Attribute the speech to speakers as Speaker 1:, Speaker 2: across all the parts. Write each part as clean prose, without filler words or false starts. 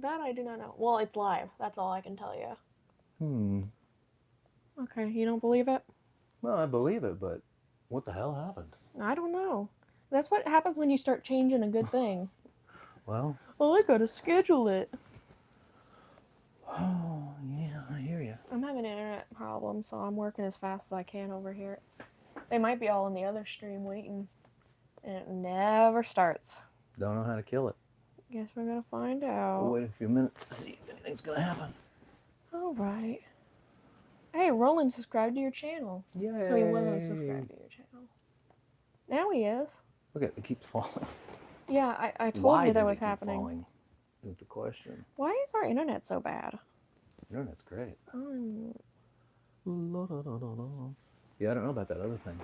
Speaker 1: That I do not know. Well, it's live. That's all I can tell you. Okay, you don't believe it?
Speaker 2: Well, I believe it, but what the hell happened?
Speaker 1: I don't know. That's what happens when you start changing a good thing.
Speaker 2: Well,
Speaker 1: Oh, I gotta schedule it.
Speaker 2: oh, yeah, I hear you.
Speaker 1: I'm having an internet problem, so I'm working as fast as I can over here. They might be all in the other stream waiting, and it never starts.
Speaker 2: Don't know how to kill it.
Speaker 1: Guess we're gonna find
Speaker 2: We'll
Speaker 1: out.
Speaker 2: wait a few minutes to see if anything's gonna happen.
Speaker 1: All right. Hey, Roland subscribed to your channel.
Speaker 2: Yay!
Speaker 1: So he wasn't subscribed to your channel. Now he is.
Speaker 2: Look at it, it keeps falling.
Speaker 1: Yeah, I told
Speaker 2: Why
Speaker 1: you that
Speaker 2: does
Speaker 1: was
Speaker 2: it keep
Speaker 1: happening.
Speaker 2: falling? Is the question.
Speaker 1: Why is our internet so bad?
Speaker 2: Your internet's great.
Speaker 1: Um,
Speaker 2: Yeah, I don't know about that other thing.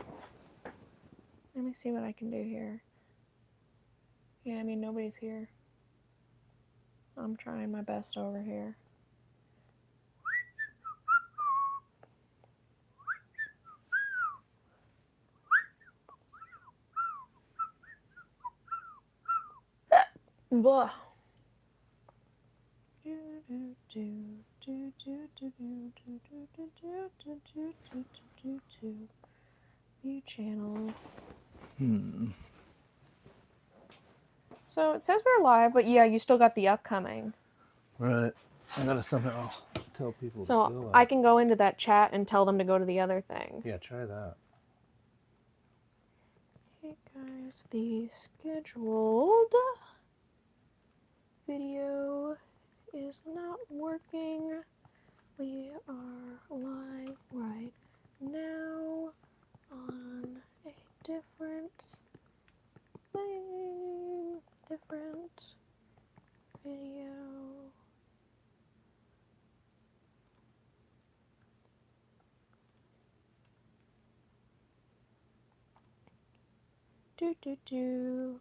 Speaker 1: Let me see what I can do here. Yeah, I mean, nobody's here. I'm trying my best over here. Blah. View channel. So it says we're live, but yeah, you still got the upcoming.
Speaker 2: Right. I gotta somehow tell people to
Speaker 1: So
Speaker 2: go
Speaker 1: I
Speaker 2: out.
Speaker 1: can go into that chat and tell them to go to the other thing.
Speaker 2: Yeah, try that.
Speaker 1: Hey guys, the scheduled video is not working. We are live right now on a different thing, different video. Do do do.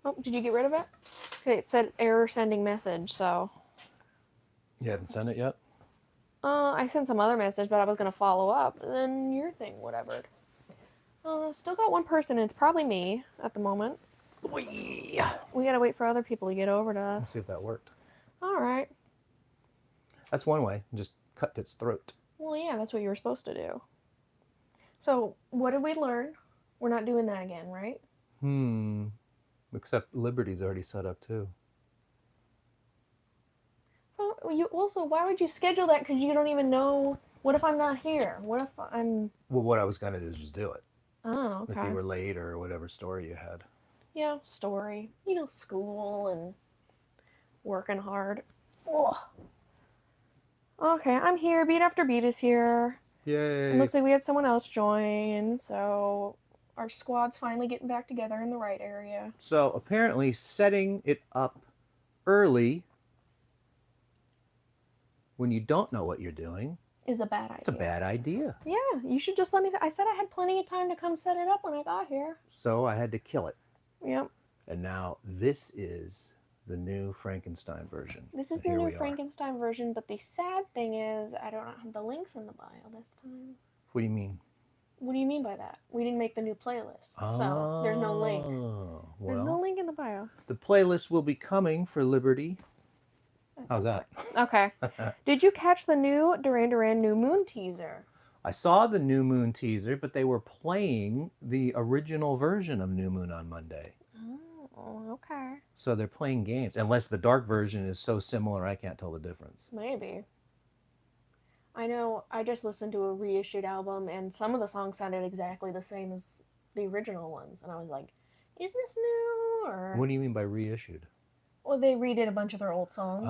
Speaker 1: Oh, did you get rid of it? Okay, it said error sending message, so.
Speaker 2: You hadn't sent it yet?
Speaker 1: I sent some other message, but I was gonna follow up, and then your thing, whatever. Still got one person, and it's probably me at the moment. We gotta wait for other people to get over to us.
Speaker 2: Let's see if that worked.
Speaker 1: Alright.
Speaker 2: That's one way. Just cut its throat.
Speaker 1: Well, yeah, that's what you were supposed to do. So, what did we learn? We're not doing that again, right?
Speaker 2: Except Liberty's already set up too.
Speaker 1: Well, you also, why would you schedule that? Because you don't even know. What if I'm not here? What if I'm.
Speaker 2: Well, what I was gonna do is just do it.
Speaker 1: Oh, okay.
Speaker 2: If you were late or whatever story you had.
Speaker 1: Yeah, story. You know, school and working hard. Ugh. Okay, I'm here. Beat After Beat is here.
Speaker 2: Yay!
Speaker 1: It looks like we had someone else join, so our squad's finally getting back together in the right area.
Speaker 2: So apparently setting it up early when you don't know what you're doing
Speaker 1: is a bad idea.
Speaker 2: It's a bad idea.
Speaker 1: Yeah, you should just let me. I said I had plenty of time to come set it up when I got here.
Speaker 2: So I had to kill it.
Speaker 1: Yep.
Speaker 2: And now this is the new Frankenstein version.
Speaker 1: This is the new Frankenstein version, but the sad thing is I don't have the links in the bio this time.
Speaker 2: What do you mean?
Speaker 1: What do you mean by that? We didn't make the new playlist, so there's no link.
Speaker 2: Well,
Speaker 1: there's no link in the bio.
Speaker 2: The playlist will be coming for Liberty. How's that?
Speaker 1: Okay. Did you catch the new Duran New Moon teaser?
Speaker 2: I saw the New Moon teaser, but they were playing the original version of New Moon on Monday.
Speaker 1: Oh, okay.
Speaker 2: So they're playing games. Unless the dark version is so similar, I can't tell the difference.
Speaker 1: Maybe. I know I just listened to a reissued album, and some of the songs sounded exactly the same as the original ones. And I was like, is this new? Or...
Speaker 2: What do you mean by reissued?
Speaker 1: Well, they redid a bunch of their old songs.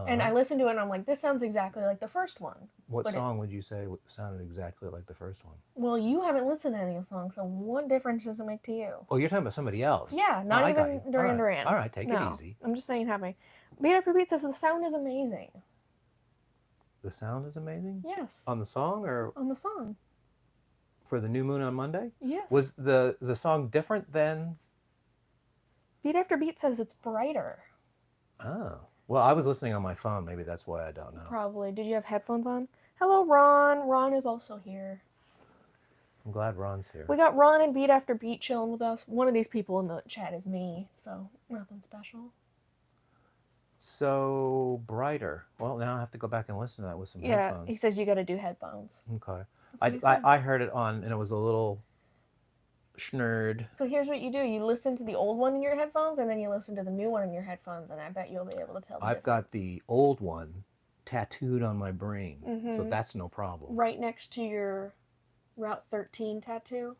Speaker 1: And I listened to it and I'm like, this sounds exactly like the first one.
Speaker 2: What song would you say sounded exactly like the first one?
Speaker 1: Well, you haven't listened to any of the songs, so what difference does it make to you?
Speaker 2: Oh, you're talking about somebody else.
Speaker 1: Yeah, not even Duran.
Speaker 2: All right, take it easy.
Speaker 1: I'm just saying it happened. Beat After Beat says the sound is amazing.
Speaker 2: The sound is amazing?
Speaker 1: Yes.
Speaker 2: On the song or?
Speaker 1: On the song.
Speaker 2: For the New Moon on Monday?
Speaker 1: Yes.
Speaker 2: Was the song different than?
Speaker 1: Beat After Beat says it's brighter.
Speaker 2: Oh. Well, I was listening on my phone. Maybe that's why I don't know.
Speaker 1: Probably. Did you have headphones on? Hello, Ron. Ron is also here.
Speaker 2: I'm glad Ron's here.
Speaker 1: We got Ron and Beat After Beat chilling with us. One of these people in the chat is me, so nothing special.
Speaker 2: So brighter. Well, now I have to go back and listen to that with some headphones.
Speaker 1: He says you got to do headphones.
Speaker 2: Okay.
Speaker 1: That's what he said.
Speaker 2: I heard it on, and it was a little schnurred.
Speaker 1: So here's what you do. You listen to the old one in your headphones, and then you listen to the new one in your headphones, and I bet you'll be able to tell the
Speaker 2: I've got the old one tattooed on my brain, so that's no problem.
Speaker 1: Right next to your Route 13 tattoo.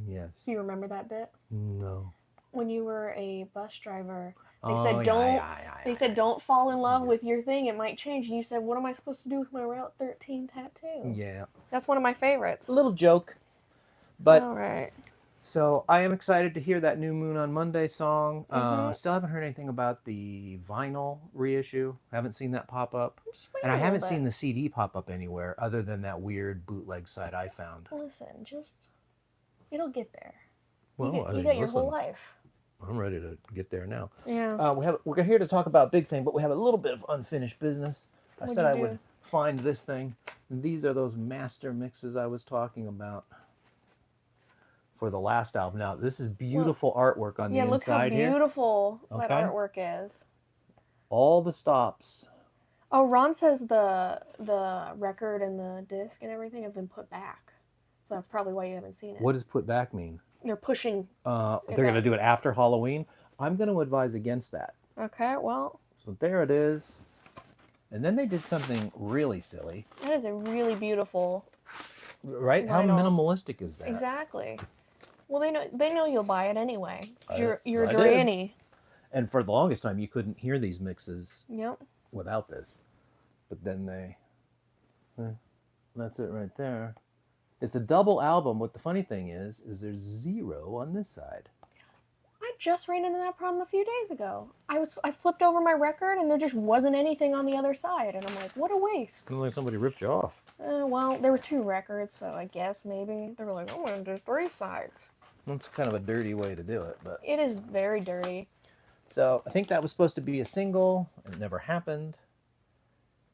Speaker 2: Yes.
Speaker 1: Do you remember that bit?
Speaker 2: No.
Speaker 1: When you were a bus driver,
Speaker 2: They
Speaker 1: said don't fall in love with your thing. It might change. And you said, what am I supposed to do with my Route 13 tattoo?
Speaker 2: Yeah.
Speaker 1: That's one of my favorites.
Speaker 2: A little joke. But
Speaker 1: all right.
Speaker 2: So I am excited to hear that New Moon on Monday song. Still haven't heard anything about the vinyl reissue. Haven't seen that pop up. And I haven't seen the CD pop up anywhere other than that weird bootleg site I found.
Speaker 1: Listen, it'll get there.
Speaker 2: Well,
Speaker 1: you got your whole life.
Speaker 2: I'm ready to get there now.
Speaker 1: Yeah.
Speaker 2: We're here to talk about Big Thing, but we have a little bit of unfinished business. I said I would find this thing. These are those master mixes I was talking about for the last album. Now, this is beautiful artwork on the inside here.
Speaker 1: Yeah, look how beautiful that artwork is.
Speaker 2: All the stops.
Speaker 1: Oh, Ron says the record and the disc and everything have been put back. So that's probably why you haven't seen it.
Speaker 2: What does put back mean?
Speaker 1: They're pushing.
Speaker 2: They're going to do it after Halloween. I'm going to advise against that.
Speaker 1: Okay, well.
Speaker 2: So there it is. And then they did something really silly.
Speaker 1: That is a really beautiful.
Speaker 2: Right? How minimalistic is that?
Speaker 1: Exactly. Well, they know you'll buy it anyway. You're Duran.
Speaker 2: And for the longest time, you couldn't hear these mixes.
Speaker 1: Yep.
Speaker 2: Without this. But then that's it right there. It's a double album. What the funny thing is there's 0 on this side.
Speaker 1: I just ran into that problem a few days ago. I flipped over my record and there just wasn't anything on the other side, and I'm like, what a waste.
Speaker 2: Seems like somebody ripped you off.
Speaker 1: Well, there were 2 records, so I guess maybe they were like, I'm gonna do 3 sides.
Speaker 2: That's kind of a dirty way to do it, but
Speaker 1: it is very dirty.
Speaker 2: So I think that was supposed to be a single, and it never happened.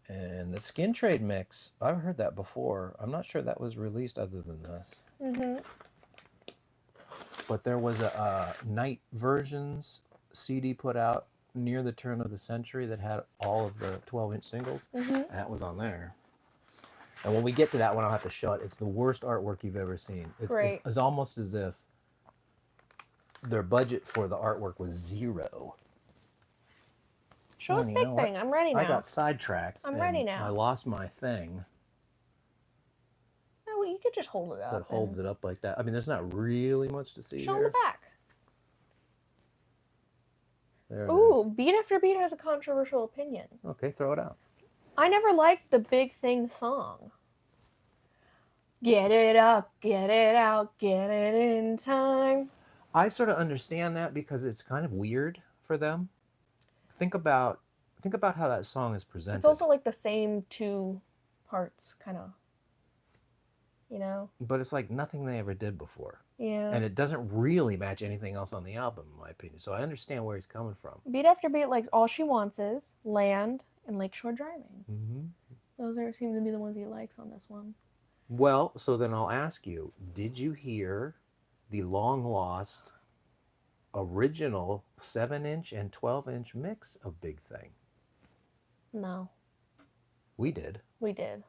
Speaker 2: And the Skin Trade mix, I've heard that before. I'm not sure that was released other than this. But there was a Night Versions CD put out near the turn of the century that had all of the 12-inch singles. That was on there. And when we get to that one, I'll have to show it. It's the worst artwork you've ever seen. It's almost as if their budget for the artwork was 0.
Speaker 1: Show us Big Thing. I'm ready now.
Speaker 2: I got sidetracked.
Speaker 1: I'm ready now.
Speaker 2: I lost my thing.
Speaker 1: Oh, well, you could just hold it up.
Speaker 2: That holds it up like that. I mean, there's not really much to see.
Speaker 1: Show them the back.
Speaker 2: There it
Speaker 1: is. Beat After Beat has a controversial opinion.
Speaker 2: Okay, throw it out.
Speaker 1: I never liked the Big Thing song. Get it up, get it out, get it in time.
Speaker 2: I sort of understand that because it's kind of weird for them. Think about how that song is presented.
Speaker 1: It's also like the same 2 parts, kind of. You know?
Speaker 2: But it's like nothing they ever did before.
Speaker 1: Yeah.
Speaker 2: And it doesn't really match anything else on the album, in my opinion. So I understand where he's coming from.
Speaker 1: Beat After Beat likes All She Wants Is, Land, and Lakeshore Driving. Those seem to be the ones he likes on this one.
Speaker 2: Well, so then I'll ask you, did you hear the long-lost original 7-inch and 12-inch mix of Big Thing?
Speaker 1: No.
Speaker 2: We did.
Speaker 1: We did.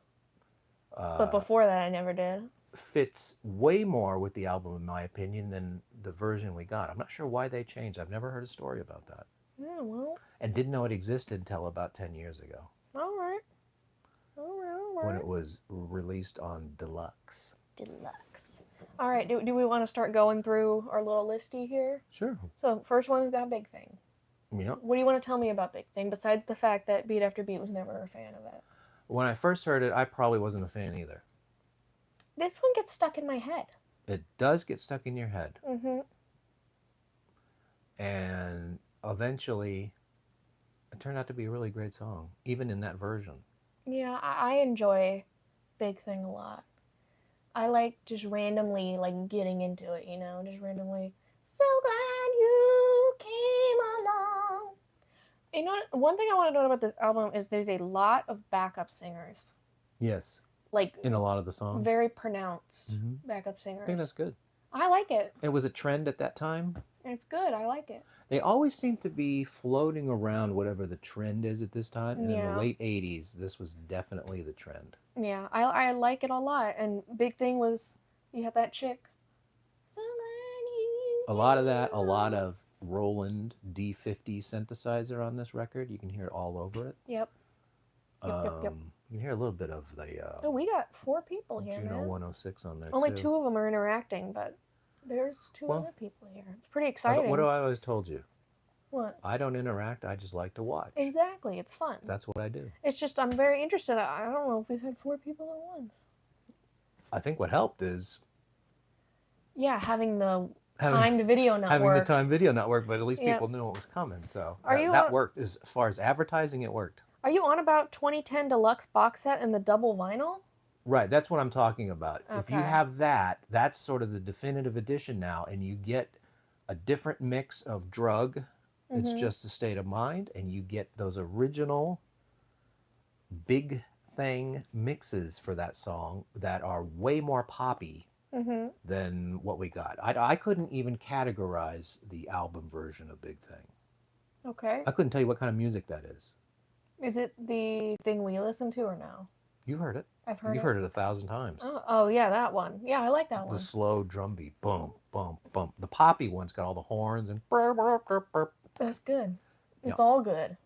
Speaker 1: But before that, I never did.
Speaker 2: Fits way more with the album, in my opinion, than the version we got. I'm not sure why they changed. I've never heard a story about that.
Speaker 1: Yeah, well. And
Speaker 2: didn't know it existed until about 10 years ago.
Speaker 1: All right.
Speaker 2: When it was released on Deluxe.
Speaker 1: All right, do we want to start going through our little listy here?
Speaker 2: Sure.
Speaker 1: So first one, we've got Big Thing.
Speaker 2: Yep.
Speaker 1: What do you want to tell me about Big Thing, besides the fact that Beat After Beat was never a fan of it?
Speaker 2: When I first heard it, I probably wasn't a fan either.
Speaker 1: This one gets stuck in my head.
Speaker 2: It does get stuck in your head.
Speaker 1: Mm-hmm.
Speaker 2: And eventually, it turned out to be a really great song, even in that version.
Speaker 1: Yeah, I enjoy Big Thing a lot. I like just randomly getting into it, you know, just randomly. So glad you came along. know what? One thing I want to note about this album is there's a lot of backup singers.
Speaker 2: Yes.
Speaker 1: Like
Speaker 2: In a lot of the songs.
Speaker 1: very pronounced
Speaker 2: Mm-hmm.
Speaker 1: backup singers.
Speaker 2: I think that's good.
Speaker 1: I like it.
Speaker 2: It was a trend at that time.
Speaker 1: It's good. I like it.
Speaker 2: They always seem to be floating around whatever the trend is at this time. And in the late 80s, this was definitely the trend.
Speaker 1: Yeah, I like it a lot. And big thing was you had that chick.
Speaker 2: A lot of that, a lot of Roland D50 synthesizer on this record. You can hear it all over it.
Speaker 1: Yep. Yep.
Speaker 2: You can hear a little bit of the
Speaker 1: oh, we got 4 people here,
Speaker 2: Juno
Speaker 1: man.
Speaker 2: 106 on there,
Speaker 1: Only
Speaker 2: too.
Speaker 1: 2 of them are interacting, but there's 2 other people here. It's pretty exciting.
Speaker 2: What do I always told you?
Speaker 1: What?
Speaker 2: I don't interact. I just like to watch.
Speaker 1: Exactly. It's fun.
Speaker 2: That's what I do.
Speaker 1: It's just I'm very interested. I don't know if we've had 4 people at once.
Speaker 2: I think what helped is...
Speaker 1: Yeah, having the timed video network.
Speaker 2: Having the timed video network, but at least people knew it was coming. So that worked. As far as advertising, it worked.
Speaker 1: Are you on about 2010 Deluxe box set and the double vinyl?
Speaker 2: Right, that's what I'm talking about.
Speaker 1: Okay.
Speaker 2: If you have that, that's sort of the definitive edition now, and you get a different mix of drug. It's just a state of mind, and you get those original big thing mixes for that song that are way more poppy than what we got. I couldn't even categorize the album version of Big Thing.
Speaker 1: Okay.
Speaker 2: I couldn't tell you what kind of music that is.
Speaker 1: Is it the thing we listen to or no?
Speaker 2: You heard it.
Speaker 1: I've heard
Speaker 2: You've heard it 1,000 times.
Speaker 1: Oh, yeah, that one. Yeah, I like that one.
Speaker 2: The slow drum beat. Boom, boom, boom. The poppy one's got all the horns and...
Speaker 1: That's good. It's all good.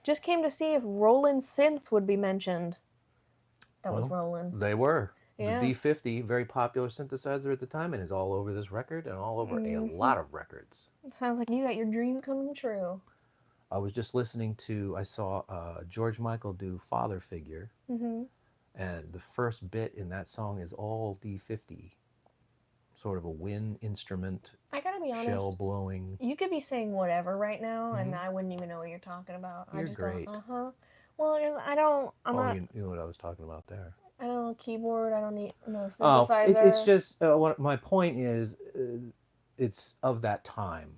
Speaker 1: Just came to see if Roland synths would be mentioned. That was Roland.
Speaker 2: They were.
Speaker 1: Yeah.
Speaker 2: The D50, very popular synthesizer at the time, and is all over this record and all over a lot of records.
Speaker 1: It sounds like you got your dream coming true.
Speaker 2: I was just listening to, I saw George Michael do Father Figure, and the first bit in that song is all D50. Sort of a wind instrument.
Speaker 1: I gotta be honest.
Speaker 2: Shell blowing.
Speaker 1: You could be saying whatever right now, and I wouldn't even know what you're talking about.
Speaker 2: You're
Speaker 1: I just
Speaker 2: great.
Speaker 1: Go, Well, I don't.
Speaker 2: You know what I was talking about there.
Speaker 1: I don't know keyboard. I don't need no synthesizer.
Speaker 2: It's just what my point is. It's of that time.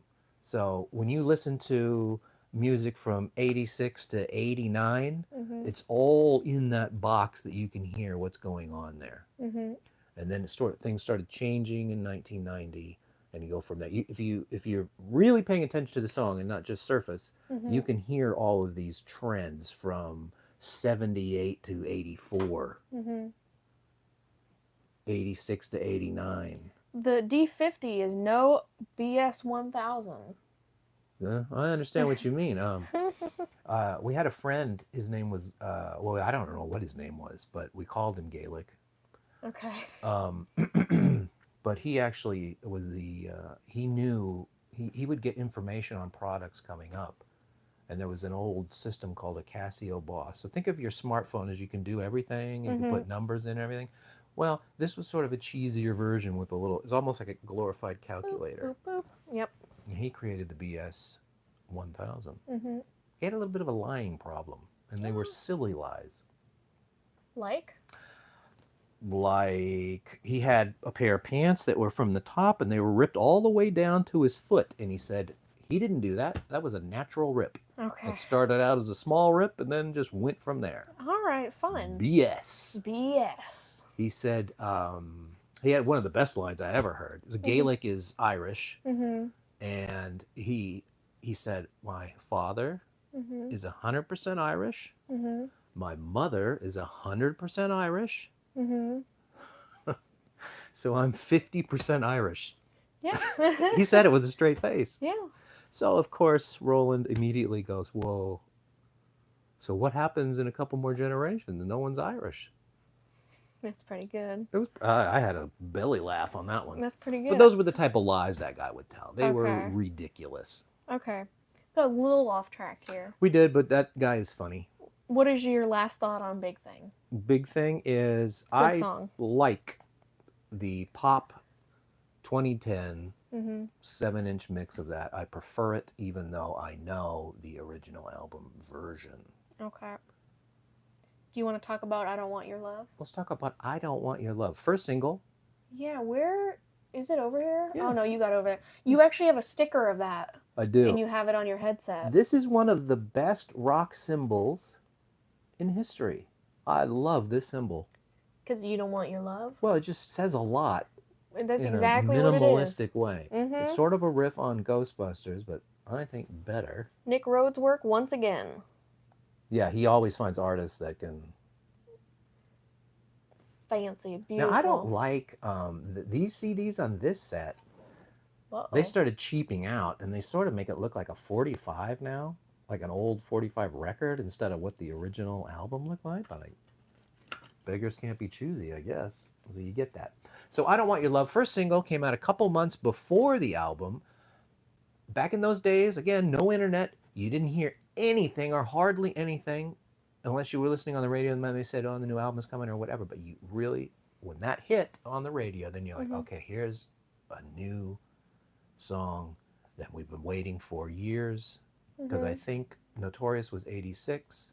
Speaker 2: So when you listen to music from 86 to 89, it's all in that box that you can hear what's going on there. And then things started changing in 1990, and you go from there. If you're really paying attention to the song and not just surface, you can hear all of these trends from 78 to 84, 86 to 89.
Speaker 1: The D50 is no BS 1000.
Speaker 2: Yeah, I understand what you mean. We had a friend. His name was well, I don't know what his name was, but we called him Gaelic.
Speaker 1: Okay.
Speaker 2: But he actually was he knew he would get information on products coming up, and there was an old system called a Casio Boss. So think of your smartphone as you can do everything, and you can put numbers in and everything. Well, this was sort of a cheesier version with it's almost like a glorified calculator.
Speaker 1: Boop, boop, boop. Yep.
Speaker 2: And he created the BS 1000. He had a little bit of a lying problem, and they were silly lies.
Speaker 1: Like
Speaker 2: he had a pair of pants that were from the top, and they were ripped all the way down to his foot, and he said he didn't do that. That was a natural rip.
Speaker 1: Okay.
Speaker 2: It started out as a small rip and then just went from there.
Speaker 1: All right, fun.
Speaker 2: BS. He said he had one of the best lines I ever heard. The Gaelic is Irish, and he said, my father is 100% Irish. My mother is 100% Irish. So I'm 50% Irish.
Speaker 1: Yeah.
Speaker 2: He said it with a straight face.
Speaker 1: Yeah.
Speaker 2: So, of course, Roland immediately goes, whoa. So what happens in a couple more generations? No one's Irish.
Speaker 1: That's pretty good.
Speaker 2: It was. I had a belly laugh on that one.
Speaker 1: That's pretty good.
Speaker 2: But those were the type of lies that guy would tell. They were ridiculous.
Speaker 1: Okay. Got a little off track here.
Speaker 2: We did, but that guy is funny.
Speaker 1: What is your last thought on Big Thing?
Speaker 2: Big Thing is
Speaker 1: Good song.
Speaker 2: Like the pop 2010 7-inch mix of that. I prefer it, even though I know the original album version.
Speaker 1: Okay. Do you want to talk about I Don't Want Your Love?
Speaker 2: Let's talk about I Don't Want Your Love. First single.
Speaker 1: Yeah, where Is it over here?
Speaker 2: Yeah.
Speaker 1: Oh no, you got over there. You actually have a sticker of that.
Speaker 2: I do.
Speaker 1: And you have it on your headset.
Speaker 2: This is one of the best rock symbols in history. I love this symbol.
Speaker 1: Because you don't want your love?
Speaker 2: Well, it just says a lot.
Speaker 1: That's
Speaker 2: in
Speaker 1: exactly
Speaker 2: a
Speaker 1: what it is.
Speaker 2: minimalistic way. It's sort of a riff on Ghostbusters, but I think better.
Speaker 1: Nick Rhodes' work once again.
Speaker 2: Yeah, he always finds artists that can...
Speaker 1: Fancy, beautiful.
Speaker 2: Now, I don't like these CDs on this set. They started cheaping out, and they sort of make it look like a 45 now, like an old 45 record instead of what the original album looked like. But beggars can't be choosy, I guess. So you get that. So I Don't Want Your Love, first single, came out a couple months before the album. Back in those days, again, no internet. You didn't hear anything or hardly anything unless you were listening on the radio and they said, oh, the new album is coming or whatever. But you really, when that hit on the radio, then you're like, okay, here's a new song that we've been waiting for years. Because I think Notorious was 86.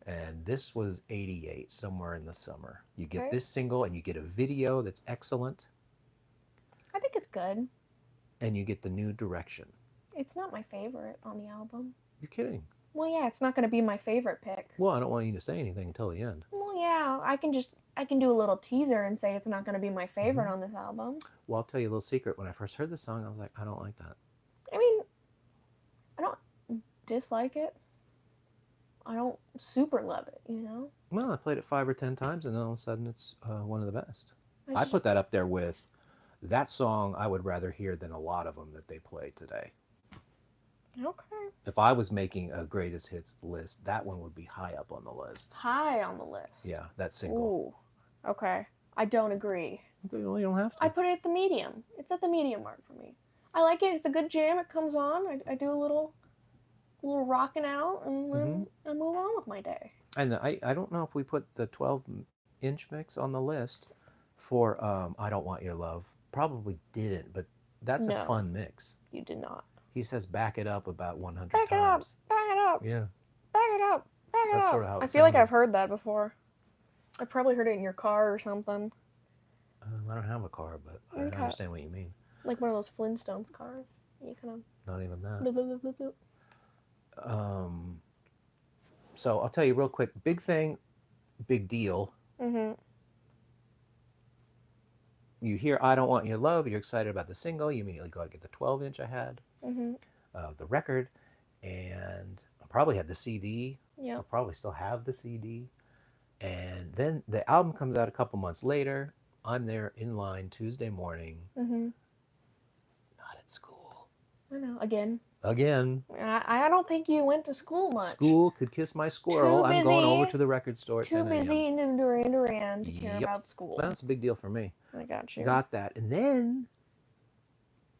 Speaker 2: And this was 88, somewhere in the summer. You get this single and you get a video that's excellent.
Speaker 1: I think it's good.
Speaker 2: And you get the new direction.
Speaker 1: It's not my favorite on the album.
Speaker 2: You're kidding.
Speaker 1: Well, yeah, it's not going to be my favorite pick.
Speaker 2: Well, I don't want you to say anything until the end.
Speaker 1: Well, yeah, I can do a little teaser and say it's not going to be my favorite on this album.
Speaker 2: Well, I'll tell you a little secret. When I first heard the song, I was like, I don't like that.
Speaker 1: I mean, I don't dislike it. I don't super love it, you know?
Speaker 2: Well, I played it 5 or 10 times, and then all of a sudden it's one of the best. I put that up there with that song I would rather hear than a lot of them that they play today.
Speaker 1: Okay.
Speaker 2: If I was making a greatest hits list, that one would be high up on the list.
Speaker 1: High on the list?
Speaker 2: Yeah, that single.
Speaker 1: Ooh, okay. I don't agree.
Speaker 2: Well, you don't have to.
Speaker 1: I'd put it at the medium. It's at the medium mark for me. I like it. It's a good jam. It comes on. I do a little rocking out, and then I move on with my day.
Speaker 2: And I don't know if we put the 12-inch mix on the list for I Don't Want Your Love. Probably didn't, but that's a fun mix.
Speaker 1: You did not.
Speaker 2: He says back it up about 100
Speaker 1: times. Back it up. Back it up.
Speaker 2: Yeah.
Speaker 1: Back it up. Back it up.
Speaker 2: That's sort of how it
Speaker 1: I feel like I've heard that before. I probably heard it in your car or something.
Speaker 2: I don't have a car, but I understand what you mean.
Speaker 1: Like one of those Flintstones cars. You kind of...
Speaker 2: Not even that.
Speaker 1: Bloop, bloop, bloop, bloop.
Speaker 2: So I'll tell you real quick, big thing, big deal. You hear I Don't Want Your Love, you're excited about the single, you immediately go out and get the 12-inch I had of the record, and I probably had the CD.
Speaker 1: Yeah.
Speaker 2: I'll probably still have the CD. And then the album comes out a couple months later. I'm there in line Tuesday morning. Not at school.
Speaker 1: I know. Again.
Speaker 2: I
Speaker 1: don't think you went to school much.
Speaker 2: School could kiss my squirrel. I'm going over to the record store at 10 a.m.
Speaker 1: Too busy in Duran to care about school.
Speaker 2: Well, that's a big deal for me.
Speaker 1: I got you.
Speaker 2: Got that. And then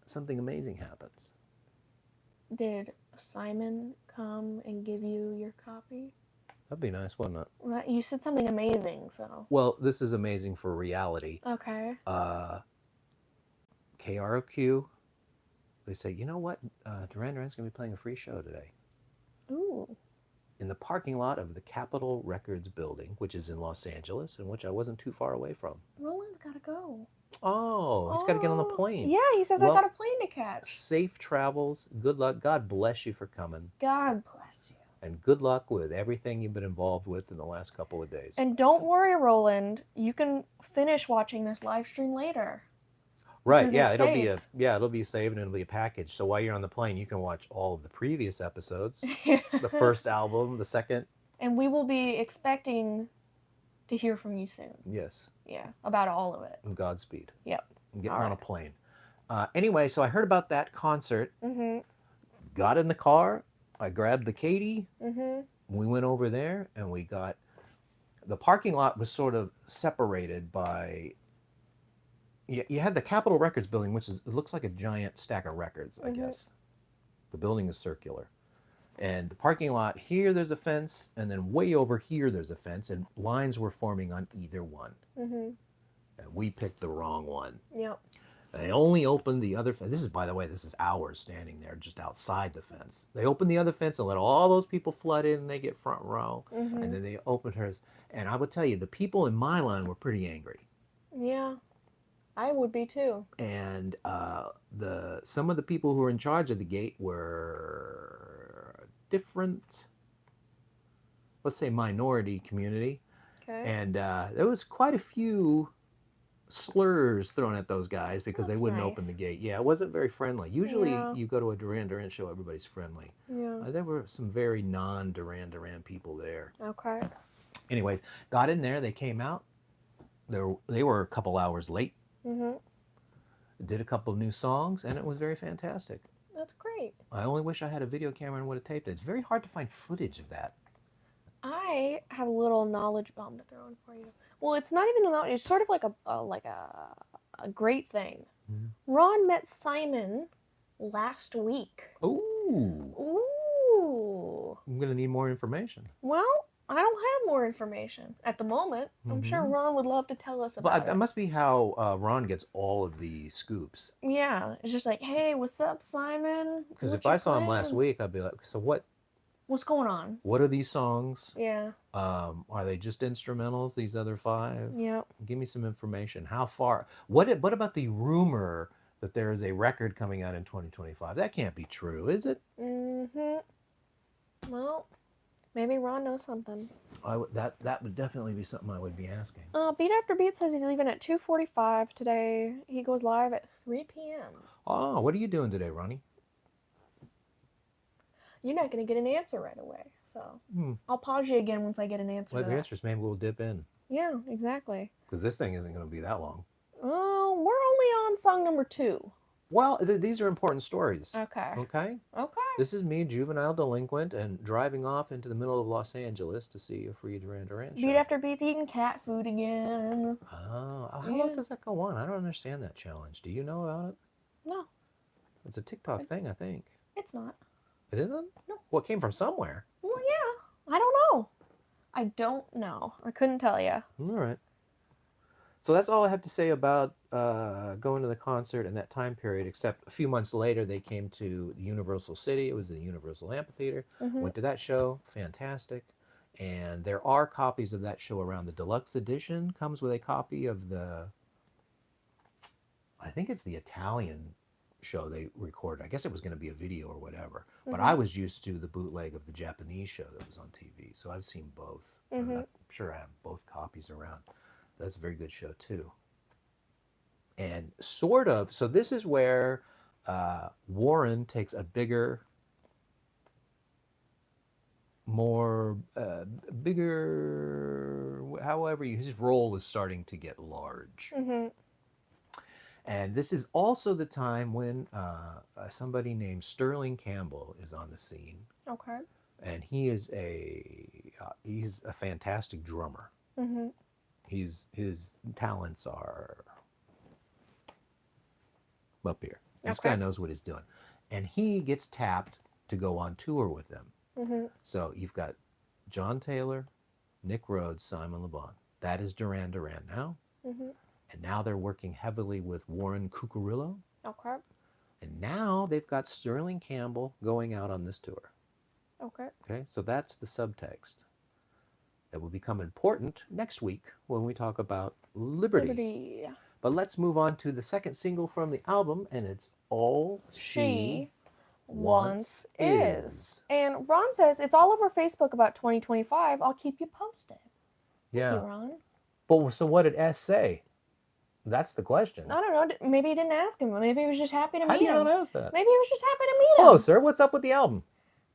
Speaker 2: something amazing happens.
Speaker 1: Did Simon come and give you your copy?
Speaker 2: That'd be nice, wouldn't it?
Speaker 1: Well, you said something amazing, so.
Speaker 2: Well, this is amazing for reality.
Speaker 1: Okay.
Speaker 2: KROQ, they say, you know what? Duran's going to be playing a free show today.
Speaker 1: Ooh.
Speaker 2: In the parking lot of the Capitol Records building, which is in Los Angeles, and which I wasn't too far away from.
Speaker 1: Roland's got to go.
Speaker 2: Oh, he's got to get on the plane.
Speaker 1: Yeah, he says, I got a plane to catch.
Speaker 2: Safe travels. Good luck. God bless you for coming.
Speaker 1: God bless you.
Speaker 2: And good luck with everything you've been involved with in the last couple of days.
Speaker 1: And don't worry, Roland. You can finish watching this live stream later.
Speaker 2: Right, yeah, it'll be saved and it'll be a package. So while you're on the plane, you can watch all of the previous episodes, the first album, the second.
Speaker 1: And we will be expecting to hear from you soon.
Speaker 2: Yes.
Speaker 1: Yeah, about all of it.
Speaker 2: And Godspeed.
Speaker 1: Yep.
Speaker 2: I'm getting on a plane. Anyway, so I heard about that concert. Got in the car. I grabbed the Katie. We went over there and we got... The parking lot was sort of separated by... You had the Capitol Records building, which it looks like a giant stack of records, I guess. The building is circular. And the parking lot, here there's a fence, and then way over here there's a fence, and lines were forming on either one. And we picked the wrong one.
Speaker 1: Yep.
Speaker 2: They only opened the other fence. This is, by the way, this is ours standing there just outside the fence. They opened the other fence and let all those people flood in, and they get front row. And then they opened hers. And I would tell you, the people in my line were pretty angry.
Speaker 1: Yeah. I would be too.
Speaker 2: And some of the people who were in charge of the gate were different, let's say, minority community.
Speaker 1: Okay.
Speaker 2: And there was quite a few slurs thrown at those guys because they
Speaker 1: That's
Speaker 2: wouldn't open
Speaker 1: nice.
Speaker 2: the gate. Yeah, it wasn't very friendly. Usually
Speaker 1: Yeah.
Speaker 2: you go to a Duran Duran show, everybody's friendly.
Speaker 1: Yeah.
Speaker 2: There were some very non-Duran Duran people there.
Speaker 1: Okay.
Speaker 2: Anyways, got in there. They came out. They were a couple hours late.
Speaker 1: Mhm.
Speaker 2: Did a couple of new songs, and it was very fantastic.
Speaker 1: That's great.
Speaker 2: I only wish I had a video camera and would have taped it. It's very hard to find footage of that.
Speaker 1: I have a little knowledge bomb to throw in for you. Well, it's not even a knowledge. It's sort of like a great thing.
Speaker 2: Mhm.
Speaker 1: Ron met Simon last week.
Speaker 2: Ooh.
Speaker 1: Ooh.
Speaker 2: I'm gonna need more information.
Speaker 1: Well, I don't have more information at the moment. I'm sure
Speaker 2: Mhm.
Speaker 1: Ron would love to tell us about
Speaker 2: But that
Speaker 1: it.
Speaker 2: must be how Ron gets all of the scoops.
Speaker 1: Yeah, it's just like, hey, what's up, Simon?
Speaker 2: Because
Speaker 1: What
Speaker 2: if
Speaker 1: you
Speaker 2: I saw him last
Speaker 1: playing?
Speaker 2: week, I'd be like, so what?
Speaker 1: What's going on?
Speaker 2: What are these songs?
Speaker 1: Yeah.
Speaker 2: Are they just instrumentals? These other 5?
Speaker 1: Yep.
Speaker 2: Give me some information. How far? What about the rumor that there is a record coming out in 2025? That can't be true, is it?
Speaker 1: Mhm. Well, maybe Ron knows something.
Speaker 2: That would definitely be something I would be asking.
Speaker 1: Beat After Beat says he's leaving at 2:45 today. He goes live at 3 p.m.
Speaker 2: Oh, what are you doing today, Ronnie?
Speaker 1: You're not going to get an answer right away, so
Speaker 2: Hmm.
Speaker 1: I'll pause you again once I get an answer.
Speaker 2: Well,
Speaker 1: to
Speaker 2: the
Speaker 1: that.
Speaker 2: answers, maybe we'll dip in.
Speaker 1: Yeah, exactly.
Speaker 2: Because this thing isn't going to be that long.
Speaker 1: Oh, we're only on song number 2.
Speaker 2: Well, these are important stories.
Speaker 1: Okay.
Speaker 2: Okay?
Speaker 1: Okay.
Speaker 2: This is me, juvenile delinquent, and driving off into the middle of Los Angeles to see a free Duran Duran show.
Speaker 1: Beat After Beat's eating cat food again.
Speaker 2: Oh, how long does that go on? I don't understand that challenge. Do you know about it?
Speaker 1: No.
Speaker 2: It's a TikTok thing, I think.
Speaker 1: It's not.
Speaker 2: It isn't?
Speaker 1: No.
Speaker 2: Well, it came from somewhere.
Speaker 1: Well, yeah. I don't know. I don't know. I couldn't tell you.
Speaker 2: All right. So that's all I have to say about going to the concert in that time period, except a few months later they came to Universal City. It was the Universal Amphitheater.
Speaker 1: Mm-hmm.
Speaker 2: Went to that show. Fantastic. And there are copies of that show around. The deluxe edition comes with a copy of I think it's the Italian show they recorded. I guess it was going to be a video or whatever.
Speaker 1: Mm-hmm.
Speaker 2: But I was used to the bootleg of the Japanese show that was on TV. So I've seen both.
Speaker 1: Mm-hmm.
Speaker 2: I'm sure I have both copies around. That's a very good show too. And sort of, so this is where Warren takes a bigger, however, his role is starting to get large.
Speaker 1: Mm-hmm.
Speaker 2: And this is also the time when somebody named Sterling Campbell is on the scene.
Speaker 1: Okay.
Speaker 2: And he's a fantastic drummer.
Speaker 1: Mm-hmm.
Speaker 2: His talents are up here. This
Speaker 1: Okay.
Speaker 2: guy knows what he's doing. And he gets tapped to go on tour with them.
Speaker 1: Mm-hmm.
Speaker 2: So you've got John Taylor, Nick Rhodes, Simon Le Bon. That is Duran Duran now.
Speaker 1: Mm-hmm.
Speaker 2: And now they're working heavily with Warren Cucurullo.
Speaker 1: Okay.
Speaker 2: And now they've got Sterling Campbell going out on this tour.
Speaker 1: Okay.
Speaker 2: Okay, so that's the subtext that will become important next week when we talk about Liberty. But let's move on to the second single from the album, and it's All She Wants Is.
Speaker 1: And Ron says, it's all over Facebook about 2025. I'll keep you posted.
Speaker 2: Yeah.
Speaker 1: Thank you, Ron.
Speaker 2: But so what did S say? That's the question.
Speaker 1: I don't know. Maybe he didn't ask him. Maybe he was just happy to
Speaker 2: How
Speaker 1: meet
Speaker 2: do you
Speaker 1: him.
Speaker 2: not ask that?
Speaker 1: Maybe he was just happy to meet him.
Speaker 2: Hello, sir. What's up with the album?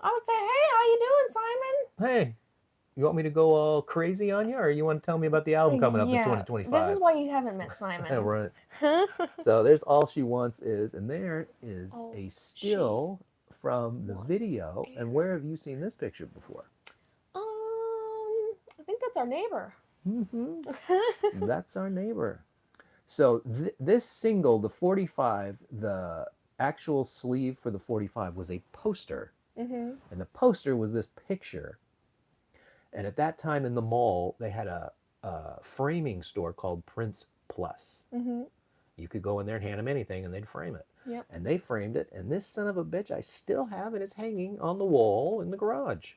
Speaker 1: I would say, hey, how you doing, Simon?
Speaker 2: Hey, you want me to go all crazy on you, or you want to tell me about the album coming up in 2025?
Speaker 1: This is why you haven't met Simon.
Speaker 2: Right. So there's All She Wants Is, and there is
Speaker 1: All
Speaker 2: a still from the
Speaker 1: Wants
Speaker 2: video.
Speaker 1: Is.
Speaker 2: And where have you seen this picture before?
Speaker 1: I think that's our neighbor.
Speaker 2: Mm-hmm. That's our neighbor. So this single, the 45, the actual sleeve for the 45 was a poster.
Speaker 1: Mm-hmm.
Speaker 2: And the poster was this picture. And at that time in the mall, they had a framing store called Prince Plus.
Speaker 1: Mm-hmm.
Speaker 2: You could go in there and hand them anything and they'd frame it.
Speaker 1: Yep.
Speaker 2: And they framed it. And this son of a bitch, I still have it. It's hanging on the wall in the garage.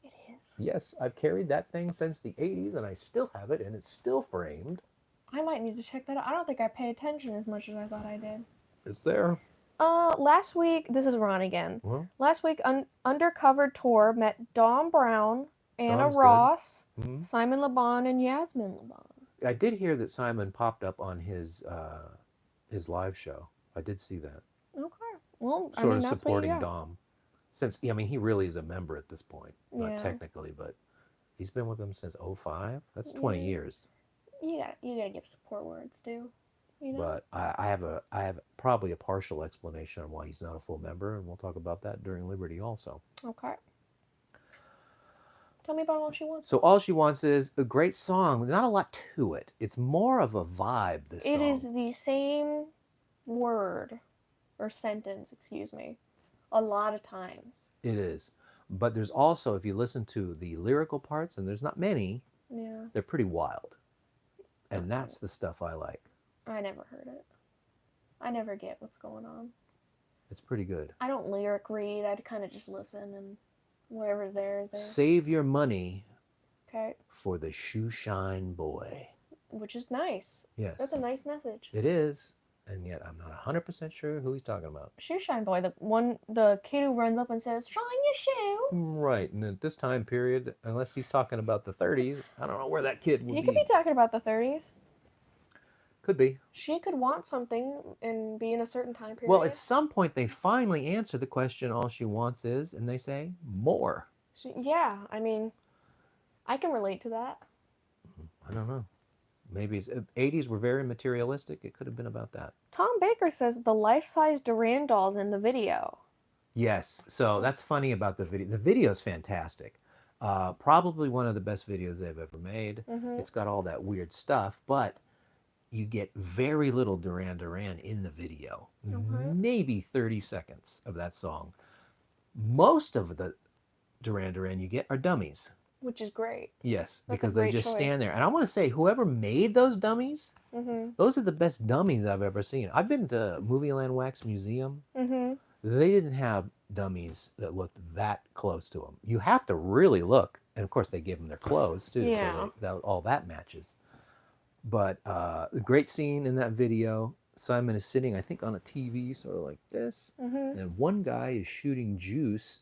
Speaker 1: It is.
Speaker 2: Yes, I've carried that thing since the 80s and I still have it and it's still framed.
Speaker 1: I might need to check that out. I don't think I pay attention as much as I thought I did.
Speaker 2: It's there.
Speaker 1: Last week, this is Ron again.
Speaker 2: Well,
Speaker 1: Last week, Undercover Tour met Dawn Brown, Anna
Speaker 2: Dawn's good.
Speaker 1: Ross,
Speaker 2: Mhm.
Speaker 1: Simon Le Bon, and Yasmin Le Bon.
Speaker 2: I did hear that Simon popped up on his live show. I did see that.
Speaker 1: Okay. Well,
Speaker 2: Sort of
Speaker 1: that's
Speaker 2: supporting
Speaker 1: what you got.
Speaker 2: Dom. Since he really is a member at this point. Not
Speaker 1: Yeah.
Speaker 2: technically, but he's been with them since 05. That's 20 years.
Speaker 1: You gotta give support where it's due. You know?
Speaker 2: But I have probably a partial explanation on why he's not a full member, and we'll talk about that during Liberty also.
Speaker 1: Okay. Tell me about All She Wants.
Speaker 2: So All She Wants is a great song. Not a lot to it. It's more of a vibe, this song.
Speaker 1: It is the same word or sentence, excuse me, a lot of times.
Speaker 2: It is. But there's also, if you listen to the lyrical parts, and there's not many, they're pretty wild. And that's the stuff I like.
Speaker 1: I never heard it. I never get what's going on.
Speaker 2: It's pretty good.
Speaker 1: I don't lyric read. I kind of just listen, and whatever's there is there.
Speaker 2: Save your money
Speaker 1: Okay.
Speaker 2: for the shoe shine boy.
Speaker 1: Which is nice.
Speaker 2: Yes.
Speaker 1: That's a nice message.
Speaker 2: It is. And yet I'm not 100% sure who he's talking about.
Speaker 1: Shoe shine boy, the kid who runs up and says, "Shine your shoe."
Speaker 2: Right. And at this time period, unless he's talking about the 30s, I don't know where that kid would be.
Speaker 1: He could be talking about the 30s.
Speaker 2: Could be.
Speaker 1: She could want something and be in a certain time period.
Speaker 2: Well, at some point they finally answer the question all she wants is, and they say, more.
Speaker 1: Yeah, I mean, I can relate to that.
Speaker 2: I don't know. Maybe 80s were very materialistic. It could have been about that.
Speaker 1: Tom Baker says the life-size Duran dolls in the video.
Speaker 2: Yes. So that's funny about the video. The video's fantastic. Probably one of the best videos they've ever made.
Speaker 1: Mm-hmm.
Speaker 2: It's got all that weird stuff, but you get very little Duran Duran in the video.
Speaker 1: Okay.
Speaker 2: Maybe 30 seconds of that song. Most of the Duran Duran you get are dummies.
Speaker 1: Which is great.
Speaker 2: Yes,
Speaker 1: That's
Speaker 2: because
Speaker 1: a
Speaker 2: they
Speaker 1: great
Speaker 2: just
Speaker 1: choice.
Speaker 2: stand there. And I want to say, whoever made those dummies,
Speaker 1: Mm-hmm.
Speaker 2: those are the best dummies I've ever seen. I've been to Movieland Wax Museum.
Speaker 1: Mm-hmm.
Speaker 2: They didn't have dummies that looked that close to them. You have to really look. And of course, they give them their clothes too,
Speaker 1: Yeah.
Speaker 2: so all that matches. But a great scene in that video. Simon is sitting, I think, on a TV, sort of like this.
Speaker 1: Mm-hmm.
Speaker 2: And one guy is shooting juice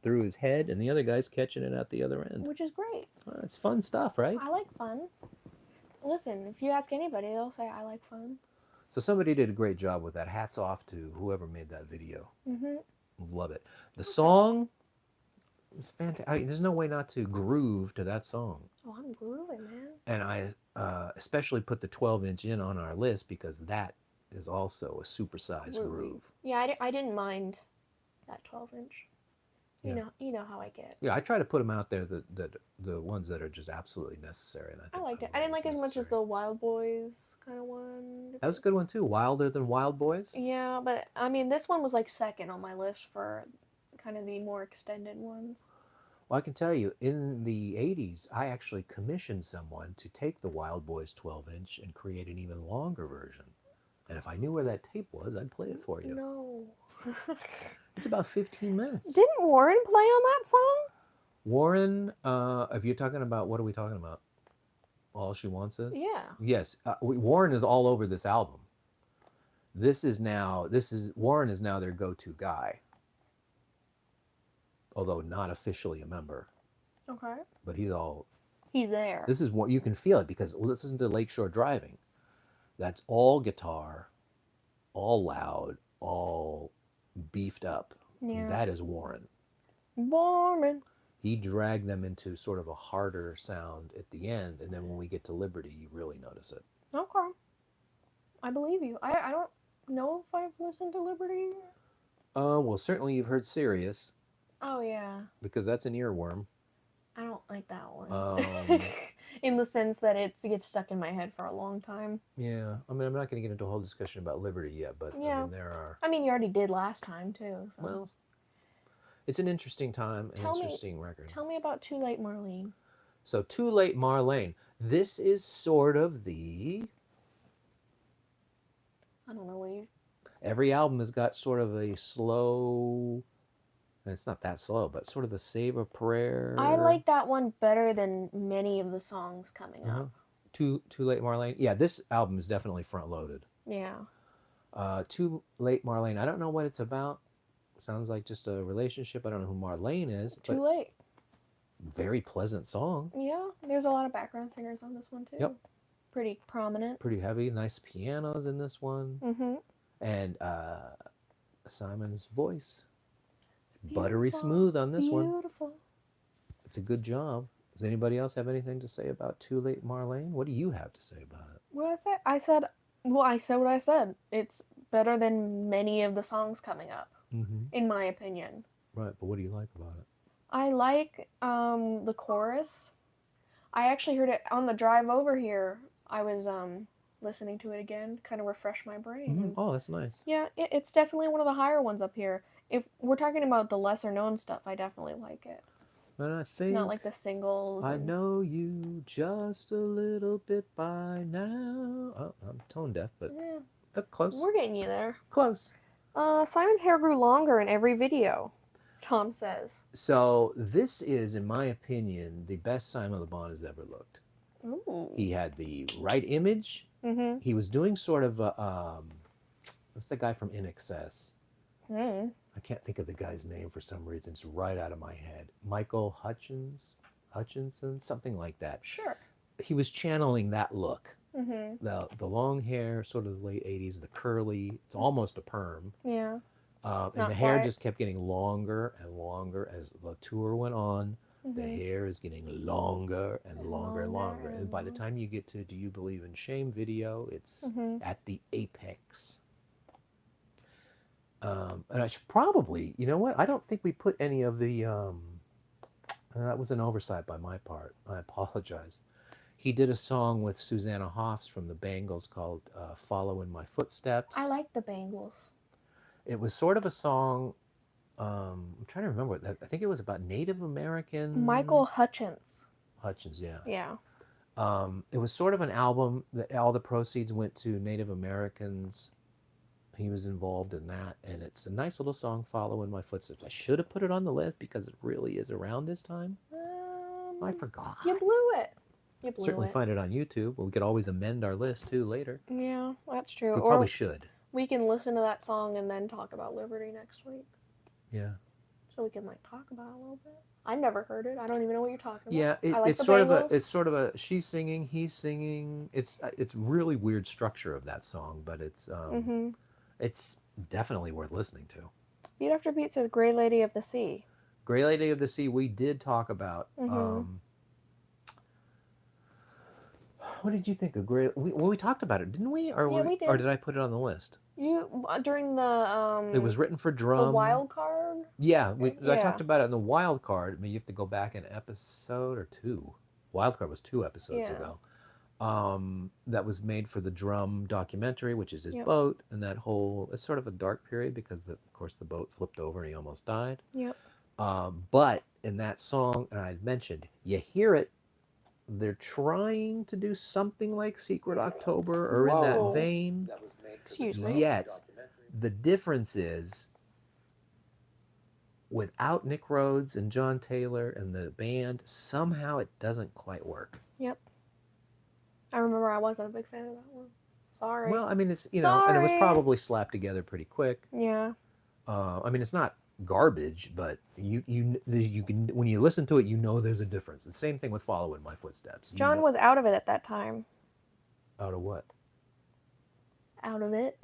Speaker 2: through his head, and the other guy's catching it at the other end.
Speaker 1: Which is great.
Speaker 2: It's fun stuff, right?
Speaker 1: I like fun. Listen, if you ask anybody, they'll say I like fun.
Speaker 2: So somebody did a great job with that. Hats off to whoever made that video.
Speaker 1: Mm-hmm.
Speaker 2: Love it. The song is fantastic. There's no way not to groove to that song.
Speaker 1: Oh, I'm grooving, man.
Speaker 2: And I especially put the 12-inch in on our list because that is also a supersized groove.
Speaker 1: Yeah, I didn't mind that 12-inch.
Speaker 2: Yeah.
Speaker 1: You know how I get.
Speaker 2: Yeah, I try to put them out there, the ones that are just absolutely necessary. And
Speaker 1: I liked it. I didn't like it as much as the Wild Boys kind of one.
Speaker 2: That was a good one too. Wilder Than Wild Boys.
Speaker 1: Yeah, but I mean, this one was like second on my list for kind of the more extended ones.
Speaker 2: Well, I can tell you, in the 80s, I actually commissioned someone to take the Wild Boys 12-inch and create an even longer version. And if I knew where that tape was, I'd play it for you.
Speaker 1: No.
Speaker 2: It's about 15 minutes.
Speaker 1: Didn't Warren play on that song?
Speaker 2: Warren, if you're talking about, what are we talking about? All She Wants Is?
Speaker 1: Yeah.
Speaker 2: Yes. Warren is all over this album. Warren is now their go-to guy. Although not officially a member.
Speaker 1: Okay.
Speaker 2: But he's
Speaker 1: there.
Speaker 2: This is what you can feel it because listen to Lakeshore Driving. That's all guitar, all loud, all beefed up.
Speaker 1: Yeah.
Speaker 2: That is Warren.
Speaker 1: Warren.
Speaker 2: He dragged them into sort of a harder sound at the end, and then when we get to Liberty, you really notice it.
Speaker 1: Okay. I believe you. I don't know if I've listened to Liberty.
Speaker 2: Well, certainly you've heard Sirius,
Speaker 1: Oh, yeah.
Speaker 2: because that's an earworm.
Speaker 1: I don't like that one. In the sense that it gets stuck in my head for a long time.
Speaker 2: Yeah, I mean, I'm not going to get into a whole discussion about Liberty yet, but
Speaker 1: Yeah.
Speaker 2: I mean, there are...
Speaker 1: I mean, you already did last time, too. So.
Speaker 2: Well, it's an interesting time, an interesting record.
Speaker 1: Tell me about Too Late Marlene.
Speaker 2: So, Too Late Marlene. This is sort of the...
Speaker 1: I don't know what you...
Speaker 2: Every album has got sort of a slow... And it's not that slow, but sort of the Save a Prayer.
Speaker 1: I like that one better than many of the songs coming up.
Speaker 2: Too Late Marlene. Yeah, this album is definitely front loaded.
Speaker 1: Yeah.
Speaker 2: Too Late Marlene. I don't know what it's about. Sounds like just a relationship. I don't know who Marlene is,
Speaker 1: Too
Speaker 2: but
Speaker 1: late.
Speaker 2: very pleasant song.
Speaker 1: Yeah, there's a lot of background singers on this one too.
Speaker 2: Yep.
Speaker 1: Pretty prominent.
Speaker 2: Pretty heavy. Nice pianos in this one.
Speaker 1: Mm-hmm.
Speaker 2: And Simon's voice.
Speaker 1: It's
Speaker 2: Buttery smooth on this one.
Speaker 1: Beautiful.
Speaker 2: It's a good job. Does anybody else have anything to say about Too Late Marlene? What do you have to say about it?
Speaker 1: What did I say? I said what I said. It's better than many of the songs coming up, in my opinion.
Speaker 2: Right, but what do you like about it?
Speaker 1: I like the chorus. I actually heard it on the drive over here. I was listening to it again, kind of refresh my brain.
Speaker 2: Oh, that's nice.
Speaker 1: Yeah, it's definitely one of the higher ones up here. If we're talking about the lesser known stuff, I definitely like it.
Speaker 2: And I think
Speaker 1: Not like the singles.
Speaker 2: I know you just a little bit by now. Oh, I'm tone deaf, but close.
Speaker 1: We're getting you there.
Speaker 2: Close.
Speaker 1: Simon's hair grew longer in every video, Tom says.
Speaker 2: So this is, in my opinion, the best Simon Le Bon has ever looked.
Speaker 1: Ooh.
Speaker 2: He had the right image.
Speaker 1: Mm-hmm.
Speaker 2: He was doing sort of a, what's the guy from In Excess? I can't think of the guy's name for some reason. It's right out of my head. Michael Hutchinson, something like that.
Speaker 1: Sure.
Speaker 2: He was channeling that look.
Speaker 1: Mm-hmm.
Speaker 2: The long hair, sort of the late 80s, the curly, it's almost a perm.
Speaker 1: Yeah.
Speaker 2: And the hair just kept getting longer and longer as the tour went on.
Speaker 1: Mm-hmm.
Speaker 2: The hair is getting longer and longer and longer. And by the time you get to Do You Believe in Shame video, it's at the apex. And I should probably, you know what? I don't think we put any of the, that was an oversight by my part. I apologize. He did a song with Susanna Hoffs from the Bangles called Follow in My Footsteps.
Speaker 1: I like the Bangles.
Speaker 2: It was sort of a song, I'm trying to remember. I think it was about Native American.
Speaker 1: Michael Hutchins,
Speaker 2: yeah.
Speaker 1: Yeah.
Speaker 2: It was sort of an album that all the proceeds went to Native Americans. He was involved in that, and it's a nice little song, Follow in My Footsteps. I should have put it on the list because it really is around this time. I forgot.
Speaker 1: You blew it.
Speaker 2: Certainly find it on YouTube, but we could always amend our list too later.
Speaker 1: Yeah, that's true.
Speaker 2: We probably should.
Speaker 1: We can listen to that song and then talk about Liberty next week.
Speaker 2: Yeah.
Speaker 1: So we can talk about it a little bit. I've never heard it. I don't even know what you're talking
Speaker 2: about. Yeah, it's sort of a she's singing, he's singing. It's really weird structure of that song, but it's definitely worth listening to.
Speaker 1: Beat After Beat says Grey Lady of the Sea.
Speaker 2: Grey Lady of the Sea, we did talk about. What did you think of Grey? We talked about it, didn't we?
Speaker 1: We did.
Speaker 2: Or did I put it on the list?
Speaker 1: You during the
Speaker 2: It was written for drum.
Speaker 1: The wild card.
Speaker 2: Yeah, I talked about it in the wild card. I mean, you have to go back an episode or two. Wild card was 2 episodes ago. That was made for the drum documentary, which is his boat, and that whole. It's sort of a dark period because, of course, the boat flipped over and he almost died.
Speaker 1: Yep.
Speaker 2: But in that song, and I mentioned, you hear it. They're trying to do something like Secret October or in that vein.
Speaker 1: Excuse me.
Speaker 2: Yet, the difference is, without Nick Rhodes and John Taylor and the band, somehow it doesn't quite work.
Speaker 1: Yep. I remember I wasn't a big fan of that one. Sorry.
Speaker 2: Well, I mean, it's, and it was probably slapped together pretty quick.
Speaker 1: Yeah.
Speaker 2: I mean, it's not garbage, but you can, when you listen to it, there's a difference. The same thing with Follow in My Footsteps.
Speaker 1: John was out of it at that time.
Speaker 2: Out of what?
Speaker 1: Out of it.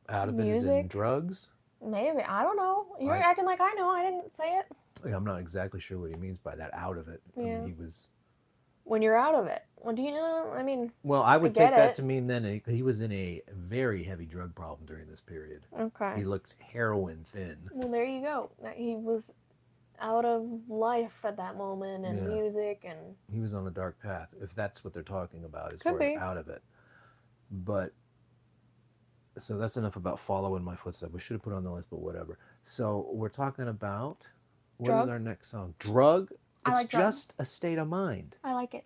Speaker 2: Out of music? It as in drugs?
Speaker 1: Maybe. I don't know. You're acting like I know. I didn't say it.
Speaker 2: I'm not exactly sure what he means by that, out of it.
Speaker 1: Yeah.
Speaker 2: I mean, he was...
Speaker 1: When you're out of it. Well, do you know? I mean...
Speaker 2: Well, I would take that to mean then he was in a very heavy drug problem during this period.
Speaker 1: Okay.
Speaker 2: He looked heroin thin.
Speaker 1: Well, there you go. He was out of life at that moment and music and...
Speaker 2: He was on a dark path, if that's what they're talking about, as far as out of it. But... So that's enough about Follow in My Footsteps. We should have put it on the list, but whatever. So we're talking about... What is our next song? Drug? It's just a state of mind.
Speaker 1: I like it.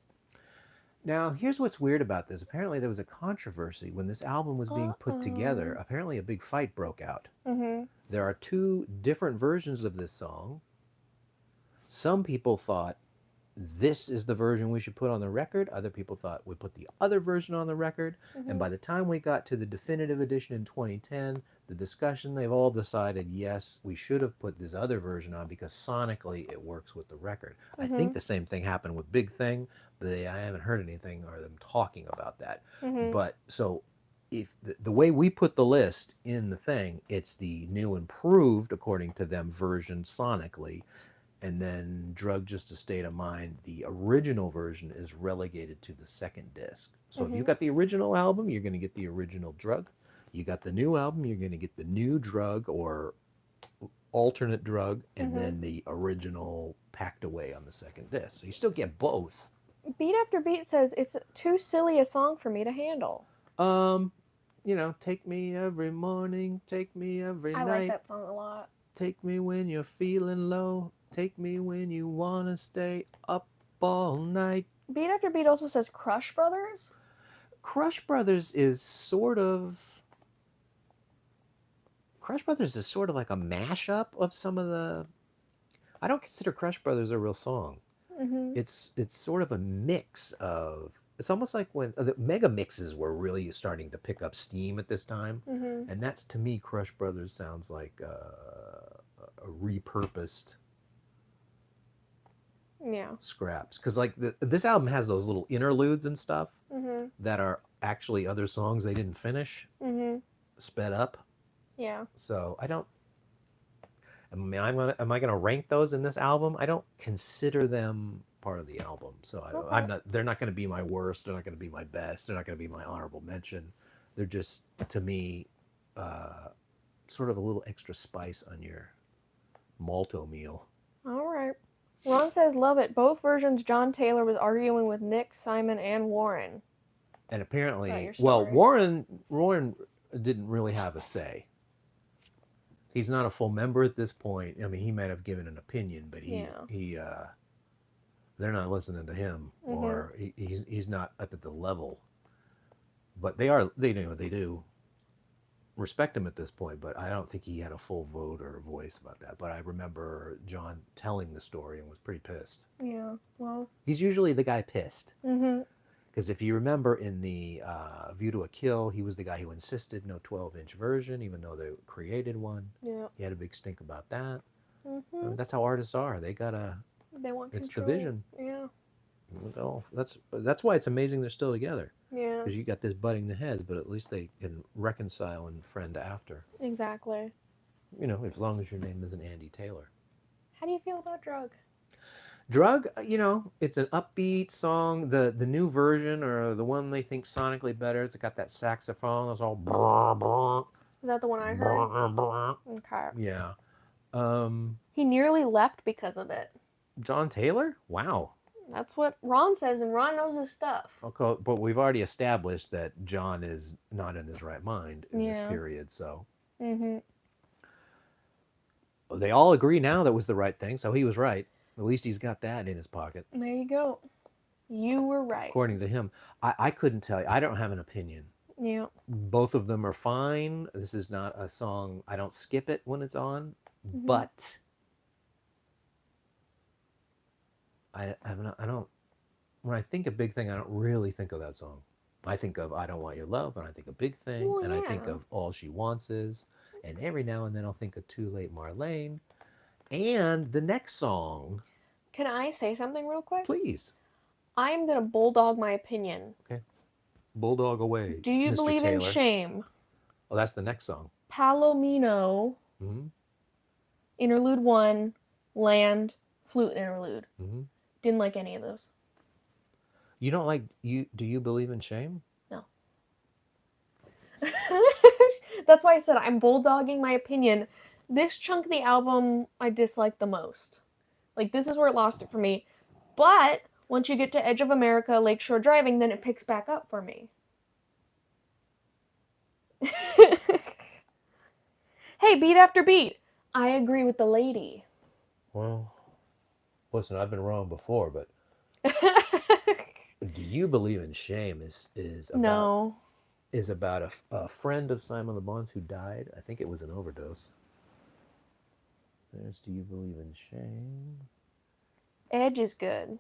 Speaker 2: Now, here's what's weird about this. Apparently, there was a controversy when this album was being put together. Apparently, a big fight broke out. There are 2 different versions of this song. Some people thought this is the version we should put on the record. Other people thought we put the other version on the record. And by the time we got to the definitive edition in 2010, the discussion, they've all decided, yes, we should have put this other version on because sonically it works with the record. I think the same thing happened with Big Thing, but I haven't heard anything or them talking about that. But so if the way we put the list in the thing, it's the new improved, according to them, version sonically. And then Drug Just a State of Mind, the original version is relegated to the second disc. So if you got the original album, you're going to get the original Drug. You got the new album, you're going to get the new Drug or alternate Drug, and then the original packed away on the second disc. So you still get both.
Speaker 1: Beat After Beat says it's too silly a song for me to handle.
Speaker 2: You know, take me every morning, take me every night.
Speaker 1: I like that song a lot.
Speaker 2: Take me when you're feeling low. Take me when you want to stay up all night.
Speaker 1: Beat After Beat also says Crush Brothers.
Speaker 2: Crush Brothers is sort of like a mashup of some of the... I don't consider Crush Brothers a real song. It's sort of a mix of... It's almost like when the mega mixes were really starting to pick up steam at this time. And that's, to me, Crush Brothers sounds like a repurposed... scraps, because like this album has those little interludes and stuff that are actually other songs they didn't finish, sped up. So I don't... I mean, am I gonna rank those in this album? I don't consider them part of the album, so I'm not. They're not gonna be my worst. They're not gonna be my best. They're not gonna be my honorable mention. They're just, to me, sort of a little extra spice on your malto meal.
Speaker 1: All right. Ron says, love it. Both versions, John Taylor was arguing with Nick, Simon, and Warren.
Speaker 2: And apparently, well, Warren didn't really have a say. He's not a full member at this point. I mean, he might have given an opinion, but they're not listening to him, or he's not up at the level. But they do respect him at this point, but I don't think he had a full vote or voice about that. But I remember John telling the story and was pretty pissed.
Speaker 1: Yeah, well...
Speaker 2: He's usually the guy pissed. Because if you remember in the View to a Kill, he was the guy who insisted no 12-inch version, even though they created one. Yeah. He had a big stink about that. I mean, that's how artists are. They want it's control. The vision.
Speaker 1: Yeah.
Speaker 2: Well, that's why it's amazing they're still together.
Speaker 1: Yeah.
Speaker 2: Because you got this butting the heads, but at least they can reconcile and friend after.
Speaker 1: Exactly.
Speaker 2: You know, as long as your name isn't Andy Taylor.
Speaker 1: How do you feel about Drug?
Speaker 2: Drug, you know, it's an upbeat song. The new version, or the one they think sonically better, it's got that saxophone. It's all blah, blah.
Speaker 1: Is that the one I heard?
Speaker 2: Blah, blah.
Speaker 1: Okay.
Speaker 2: Yeah.
Speaker 1: He nearly left because of it.
Speaker 2: John Taylor? Wow.
Speaker 1: That's what Ron says, and Ron knows his stuff.
Speaker 2: Okay, but we've already established that John is not in his right mind in this period, so. They all agree now that was the right thing, so he was right. At least he's got that in his pocket.
Speaker 1: There you go. You were right.
Speaker 2: According to him. I couldn't tell you. I don't have an opinion.
Speaker 1: Yeah.
Speaker 2: Both of them are fine. This is not a song. I don't skip it when it's on, but I don't, when I think of Big Thing, I don't really think of that song. I think of I Don't Want Your Love, and I think of Big Thing, and I think of All She Wants Is, and every now and then I'll think of Too Late Marlene, and the next song.
Speaker 1: Can I say something real quick?
Speaker 2: Please.
Speaker 1: I am going to bulldog my opinion.
Speaker 2: Okay. Bulldog away,
Speaker 1: Do you
Speaker 2: Mr.
Speaker 1: believe
Speaker 2: Taylor.
Speaker 1: in shame?
Speaker 2: Oh, that's the next song.
Speaker 1: Palomino. Interlude 1, Land, Flute Interlude. Didn't like any of those.
Speaker 2: You don't like, do you believe in shame?
Speaker 1: No. That's why I said I'm bulldogging my opinion. This chunk of the album I dislike the most. Like, this is where it lost it for me. But once you get to Edge of America, Lakeshore Driving, then it picks back up for me. Hey, Beat After Beat. I agree with the lady.
Speaker 2: Well, listen, I've been wrong before, but do you believe in shame is about a friend of Simon Le Bon's who died. I think it was an overdose. There's Do You Believe in Shame?
Speaker 1: Edge is good.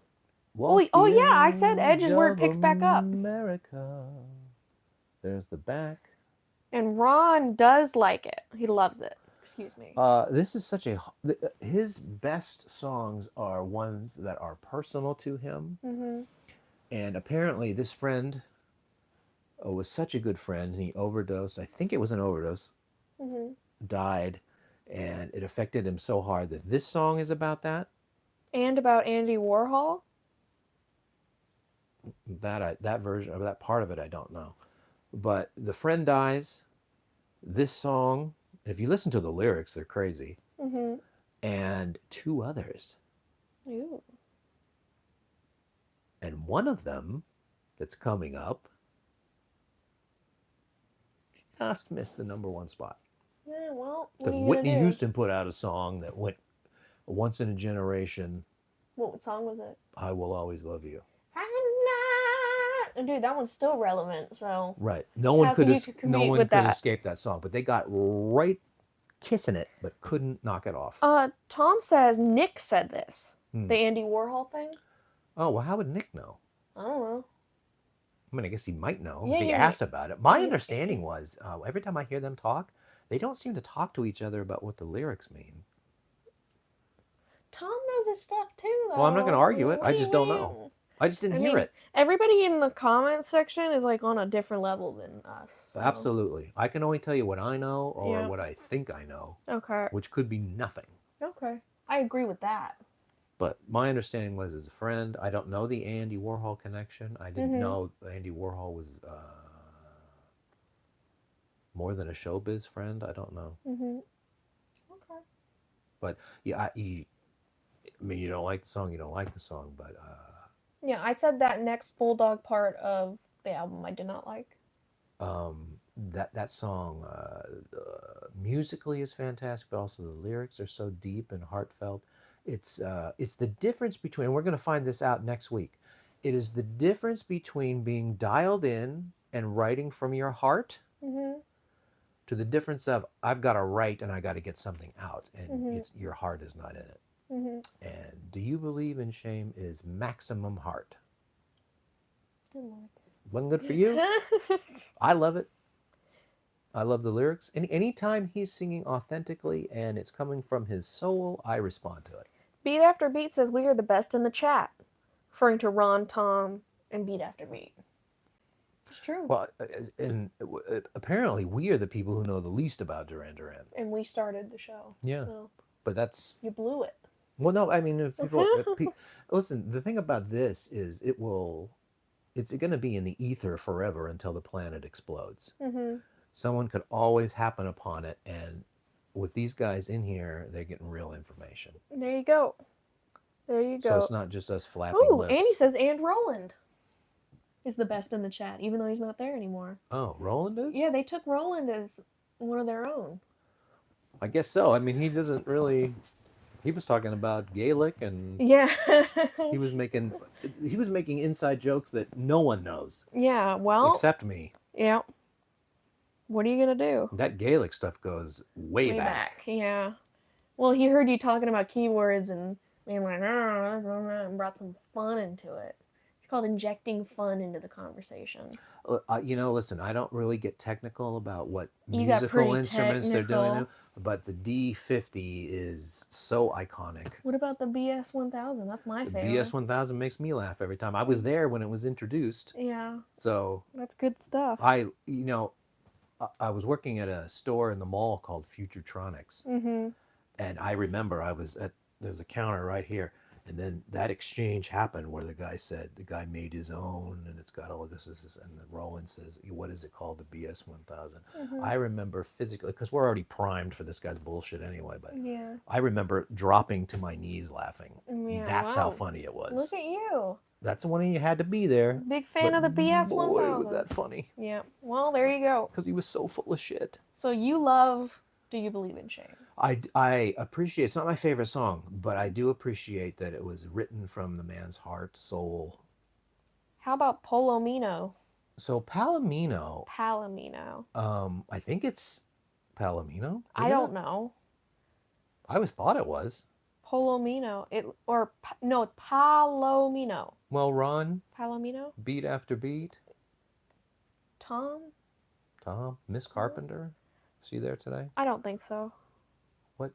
Speaker 1: Oh yeah, I said Edge is where it picks back up.
Speaker 2: America. There's the back.
Speaker 1: And Ron does like it. He loves it. Excuse me.
Speaker 2: This is such a... His best songs are ones that are personal to him.
Speaker 1: Mm-hmm.
Speaker 2: And apparently this friend was such a good friend, and he overdosed. I think it was an overdose.
Speaker 1: Mm-hmm.
Speaker 2: Died, and it affected him so hard that this song is about that.
Speaker 1: And about Andy Warhol?
Speaker 2: That version of that part of it I don't know. But the friend dies. This song, if you listen to the lyrics, they're crazy.
Speaker 1: Mm-hmm.
Speaker 2: And two others.
Speaker 1: Ooh.
Speaker 2: And one of them that's coming up just missed the #1 spot.
Speaker 1: Yeah, well,
Speaker 2: Because Whitney Houston put out a song that went once in a generation.
Speaker 1: What song was it?
Speaker 2: I Will Always Love You.
Speaker 1: And dude, that one's still relevant. So
Speaker 2: right, no one could escape that song, but they got right kissing it, but couldn't knock it off.
Speaker 1: Tom says Nick said this, the Andy Warhol thing.
Speaker 2: Oh well, how would Nick know?
Speaker 1: I don't know.
Speaker 2: I mean, I guess he might know. Yeah, he asked about it. My understanding was every time I hear them talk, they don't seem to talk to each other about what the lyrics mean.
Speaker 1: Tom knows his stuff too, though.
Speaker 2: Well, I'm not going to argue it. I just don't know. I just didn't hear it.
Speaker 1: Everybody in the comments section is like on a different level than us. So.
Speaker 2: Absolutely. I can only tell you what I know or what I think I know.
Speaker 1: Okay.
Speaker 2: Which could be nothing.
Speaker 1: Okay. I agree with that.
Speaker 2: But my understanding was, as a friend, I don't know the Andy Warhol connection. I didn't know Andy Warhol was more than a showbiz friend. I don't know.
Speaker 1: Okay.
Speaker 2: But yeah, I mean, you don't like the song, you don't like the song, but
Speaker 1: yeah, I said that next Bulldog part of the album I did not like.
Speaker 2: That song musically is fantastic, but also the lyrics are so deep and heartfelt. It's the difference between, and we're going to find this out next week. It is the difference between being dialed in and writing from your heart to the difference of I've got to write and I got to get something out, and your heart is not in it. And Do You Believe in Shame is maximum heart. Wasn't good for you? I love it. I love the lyrics. Anytime he's singing authentically and it's coming from his soul, I respond to it.
Speaker 1: Beat After Beat says we are the best in the chat, referring to Ron, Tom, and Beat After Beat. It's true.
Speaker 2: Well, and apparently we are the people who know the least about Duran Duran.
Speaker 1: And we started the show.
Speaker 2: Yeah.
Speaker 1: So
Speaker 2: but that's...
Speaker 1: You blew it.
Speaker 2: Well, no, I mean, listen, the thing about this is it's going to be in the ether forever until the planet explodes. Someone could always happen upon it, and with these guys in here, they're getting real information.
Speaker 1: There you go. There you go.
Speaker 2: So it's not just us flapping lips.
Speaker 1: Andy says and Roland is the best in the chat, even though he's not there anymore.
Speaker 2: Oh, Roland is?
Speaker 1: Yeah, they took Roland as one of their own.
Speaker 2: I guess so. I mean, he doesn't really... He was talking about Gaelic, and he was making inside jokes that no one knows.
Speaker 1: Yeah, well,
Speaker 2: except me.
Speaker 1: Yeah. What are you gonna do?
Speaker 2: That Gaelic stuff goes way back.
Speaker 1: Yeah. Well, he heard you talking about keywords and being like, and brought some fun into it. It's called injecting fun into the conversation.
Speaker 2: Listen, I don't really get technical about what musical instruments they're doing, but the D50 is so iconic.
Speaker 1: What about the BS 1000? That's my favorite.
Speaker 2: The BS 1000 makes me laugh every time. I was there when it was introduced.
Speaker 1: Yeah.
Speaker 2: So
Speaker 1: that's good stuff.
Speaker 2: I was working at a store in the mall called Futuretronics, and I remember there's a counter right here. And then that exchange happened where the guy made his own, and it's got all of this, and then Roland says, what is it called? The BS 1000. I remember physically, because we're already primed for this guy's bullshit anyway, but I remember dropping to my knees laughing. Yeah, that's how funny it was.
Speaker 1: Look at you.
Speaker 2: That's when you had to be there.
Speaker 1: Big fan of the BS 1000.
Speaker 2: Boy, was that funny.
Speaker 1: Yeah. Well, there you go.
Speaker 2: Because he was so full of shit.
Speaker 1: So you love Do You Believe in Shame?
Speaker 2: I appreciate, it's not my favorite song, but I do appreciate that it was written from the man's heart, soul.
Speaker 1: How about Palomino?
Speaker 2: So Palomino. I think it's Palomino.
Speaker 1: I don't know.
Speaker 2: I always thought it was.
Speaker 1: Palomino. It's Palomino.
Speaker 2: Well, Ron,
Speaker 1: Palomino?
Speaker 2: beat after beat.
Speaker 1: Tom?
Speaker 2: Tom, Miss Carpenter. Is she there today?
Speaker 1: I don't think so.
Speaker 2: What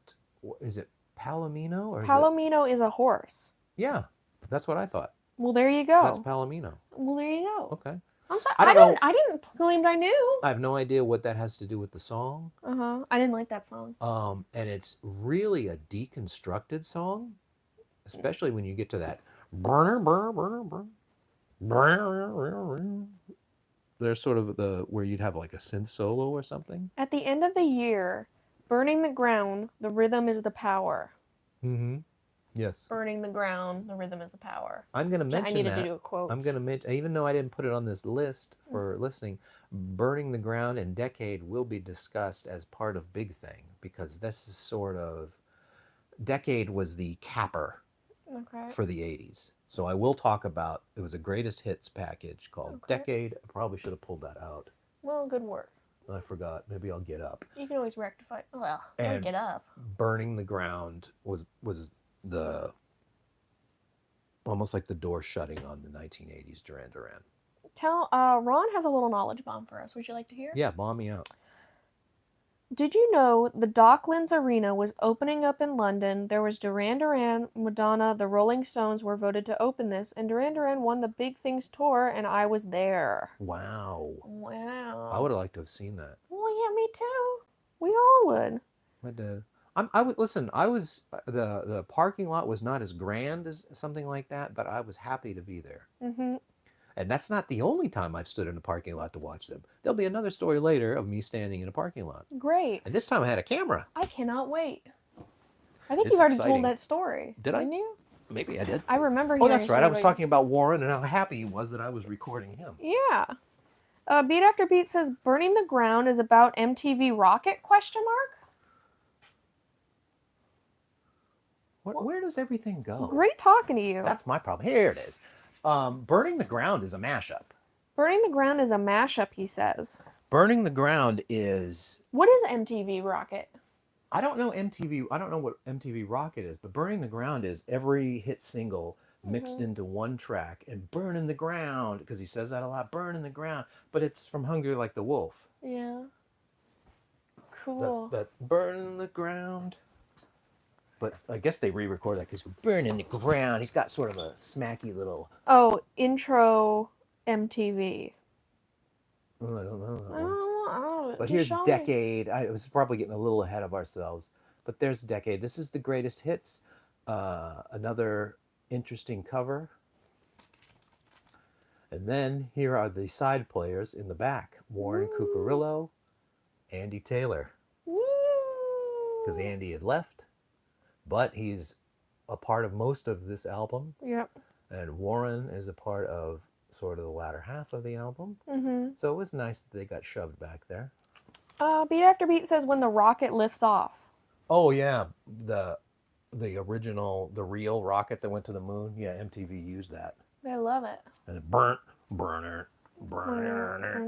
Speaker 2: is it? Palomino or is it?
Speaker 1: Palomino is a horse.
Speaker 2: Yeah, that's what I thought.
Speaker 1: Well, there you go.
Speaker 2: That's Palomino.
Speaker 1: Well, there you go.
Speaker 2: Okay.
Speaker 1: I'm sorry.
Speaker 2: I don't know.
Speaker 1: I didn't claim I knew.
Speaker 2: I have no idea what that has to do with the song.
Speaker 1: I didn't like that song.
Speaker 2: And it's really a deconstructed song, especially when you get to that. There's sort of where you'd have like a synth solo or something.
Speaker 1: At the end of the year, burning the ground, the rhythm is the power.
Speaker 2: Mm-hmm. Yes.
Speaker 1: Burning the ground, the rhythm is the power.
Speaker 2: I'm going to mention that.
Speaker 1: I needed to do a quote.
Speaker 2: I'm going to mention, even though I didn't put it on this list for listening, Burning the Ground and Decade will be discussed as part of Big Thing, because this is sort of, Decade was the capper for the 80s. So I will talk about, it was a greatest hits package called Decade. I probably should have pulled that out.
Speaker 1: Well, good work.
Speaker 2: I forgot. Maybe I'll get up.
Speaker 1: You can always rectify. Well, I'll get up.
Speaker 2: Burning the Ground was the almost like the door shutting on the 1980s Duran.
Speaker 1: Ron has a little knowledge bomb for us. Would you like to hear?
Speaker 2: Yeah, bomb me out.
Speaker 1: Did you know the Docklands Arena was opening up in London? There was Duran, Madonna, the Rolling Stones were voted to open this, and Duran won the Big Things tour, and I was there.
Speaker 2: Wow.
Speaker 1: Wow.
Speaker 2: I would have liked to have seen that.
Speaker 1: Well, yeah, me too. We all would.
Speaker 2: I did. I would listen. I was the parking lot was not as grand as something like that, but I was happy to be there.
Speaker 1: Mm-hmm.
Speaker 2: And that's not the only time I've stood in a parking lot to watch them. There'll be another story later of me standing in a parking lot.
Speaker 1: Great.
Speaker 2: And this time I had a camera.
Speaker 1: I cannot wait. I think you've already told that story.
Speaker 2: Didn't
Speaker 1: you?
Speaker 2: Maybe I did.
Speaker 1: I remember.
Speaker 2: Oh, that's right. I was talking about Warren and how happy he was that I was recording him.
Speaker 1: Yeah. Beat After Beat says Burning the Ground is about MTV Rocket? ?
Speaker 2: Where does everything go?
Speaker 1: Great talking to you.
Speaker 2: That's my problem. Here it is. Burning the Ground is a mashup.
Speaker 1: Burning the Ground is a mashup, he says.
Speaker 2: Burning the Ground is...
Speaker 1: What is MTV Rocket?
Speaker 2: I don't know what MTV Rocket is, but Burning the Ground is every hit single mixed into one track, and Burning the Ground, because he says that a lot, Burning the Ground, but it's from Hungry Like the Wolf.
Speaker 1: Yeah. Cool.
Speaker 2: But Burning the Ground... But I guess they re-record that because Burning the Ground. He's got sort of a smacky little...
Speaker 1: Oh, intro MTV.
Speaker 2: Oh, I don't know.
Speaker 1: I don't know.
Speaker 2: But here's Decade. I was probably getting a little ahead of ourselves. But there's Decade. This is the greatest hits. Another interesting cover. And then here are the side players in the back. Warren Cucurullo, Andy Taylor. Because Andy had left. But he's a part of most of this album.
Speaker 1: Yep.
Speaker 2: And Warren is a part of sort of the latter half of the album.
Speaker 1: Mm-hmm.
Speaker 2: So it was nice that they got shoved back there.
Speaker 1: Beat After Beat says when the rocket lifts off.
Speaker 2: Oh, yeah. The original, the real rocket that went to the moon. Yeah, MTV used that.
Speaker 1: I love it.
Speaker 2: And it burnt. And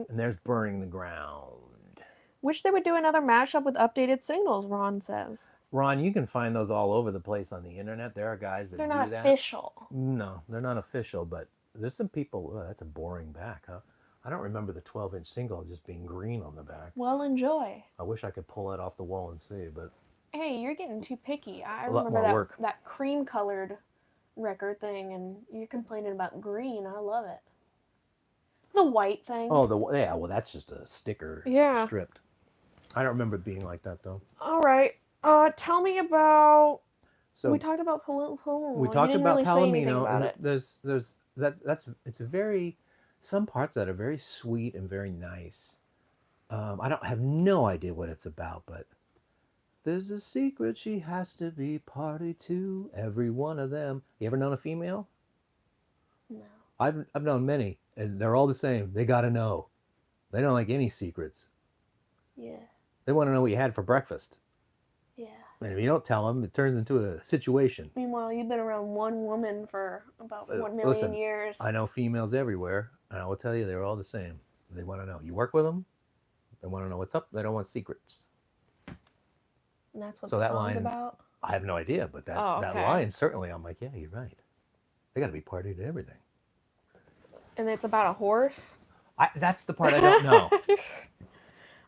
Speaker 2: there's Burning the Ground.
Speaker 1: Wish they would do another mashup with updated singles, Ron says.
Speaker 2: Ron, you can find those all over the place on the internet. There are guys that do that.
Speaker 1: They're not official.
Speaker 2: No, they're not official, but there's some people, that's a boring back, huh? I don't remember the 12-inch single just being green on the back.
Speaker 1: Well, enjoy.
Speaker 2: I wish I could pull that off the wall and see, but...
Speaker 1: Hey, you're getting too picky. I remember that cream-colored record thing, and you're complaining about green. I love it. The white thing.
Speaker 2: Oh, well, that's just a sticker stripped. I don't remember it being like that, though.
Speaker 1: All right. Tell me about.
Speaker 2: So
Speaker 1: we talked about Palomino.
Speaker 2: We talked about Palomino,
Speaker 1: and
Speaker 2: there's it's a very, some parts that are very sweet and very nice. I don't have no idea what it's about, but there's a secret she has to be party to, every one of them. You ever known a female?
Speaker 1: No.
Speaker 2: I've known many, and they're all the same. They gotta know. They don't like any secrets.
Speaker 1: Yeah.
Speaker 2: They want to know what you had for breakfast.
Speaker 1: Yeah.
Speaker 2: And if you don't tell them, it turns into a situation.
Speaker 1: Meanwhile, you've been around one woman for about 1 million years.
Speaker 2: I know females everywhere, and I will tell you they're all the same. They want to know. You work with them, they want to know what's up. They don't want secrets.
Speaker 1: And that's what the song's about?
Speaker 2: I have no idea, but that line, certainly, I'm like, yeah, you're right. They got to be party to everything.
Speaker 1: And it's about a horse.
Speaker 2: That's the part I don't know.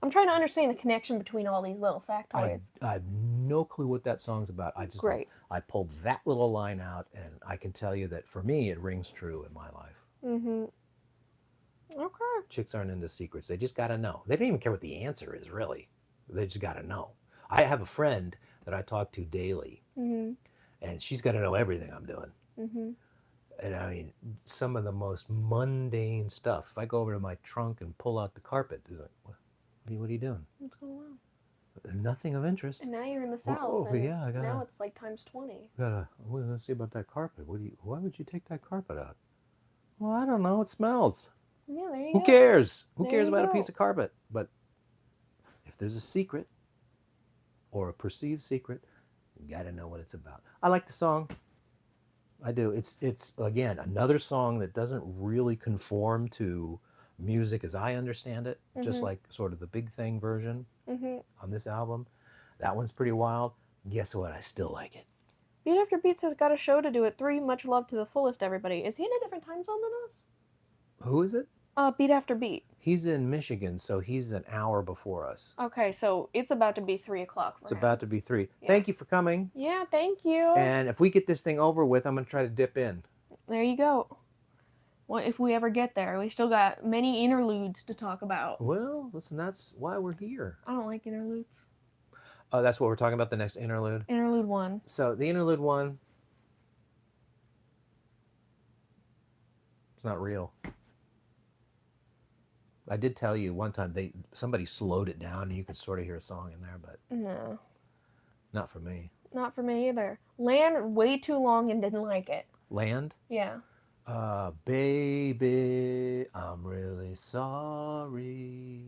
Speaker 1: I'm trying to understand the connection between all these little factoids.
Speaker 2: I have no clue what that song's about.
Speaker 1: Great.
Speaker 2: I pulled that little line out, and I can tell you that for me, it rings true in my life.
Speaker 1: Mm-hmm. Okay.
Speaker 2: Chicks aren't into secrets. They just got to know. They don't even care what the answer is, really. They just got to know. I have a friend that I talk to daily,
Speaker 1: Mm-hmm.
Speaker 2: and she's got to know everything I'm doing.
Speaker 1: Mm-hmm.
Speaker 2: And I mean, some of the most mundane stuff. If I go over to my trunk and pull out the carpet, she's like, what are you doing?
Speaker 1: What's going on?
Speaker 2: Nothing of interest.
Speaker 1: And now you're in the South.
Speaker 2: Oh,
Speaker 1: and
Speaker 2: yeah, I gotta.
Speaker 1: Now it's like times 20.
Speaker 2: Let's see about that carpet. Why would you take that carpet out? Well, I don't know. It smells.
Speaker 1: Yeah, there you
Speaker 2: Who
Speaker 1: go.
Speaker 2: cares? Who
Speaker 1: There
Speaker 2: cares
Speaker 1: you
Speaker 2: about a
Speaker 1: go.
Speaker 2: piece of carpet? But if there's a secret or a perceived secret, you got to know what it's about. I like the song. I do. It's again another song that doesn't really conform to music as I understand it, just like sort of the Big Thing version on this album. That one's pretty wild. Guess what? I still like it.
Speaker 1: Beat After Beats has got a show to do at 3. Much love to the fullest, everybody. Is he in a different time zone than us?
Speaker 2: Who is it?
Speaker 1: Beat After Beat.
Speaker 2: He's in Michigan, so he's an hour before us.
Speaker 1: Okay, so it's about to be 3 o'clock for
Speaker 2: It's
Speaker 1: him.
Speaker 2: about to be 3.
Speaker 1: Yeah.
Speaker 2: Thank you for coming.
Speaker 1: Yeah, thank you.
Speaker 2: And if we get this thing over with, I'm going to try to dip in.
Speaker 1: There you go. Well, if we ever get there, we still got many interludes to talk about.
Speaker 2: Well, listen, that's why we're here.
Speaker 1: I don't like interludes.
Speaker 2: Oh, that's what we're talking about, the next interlude?
Speaker 1: Interlude 1.
Speaker 2: So the interlude 1, it's not real. I did tell you one time somebody slowed it down and you could sort of hear a song in there, but
Speaker 1: No.
Speaker 2: not for me.
Speaker 1: Not for me either. Land way too long and didn't like it.
Speaker 2: Land?
Speaker 1: Yeah.
Speaker 2: Baby, I'm really sorry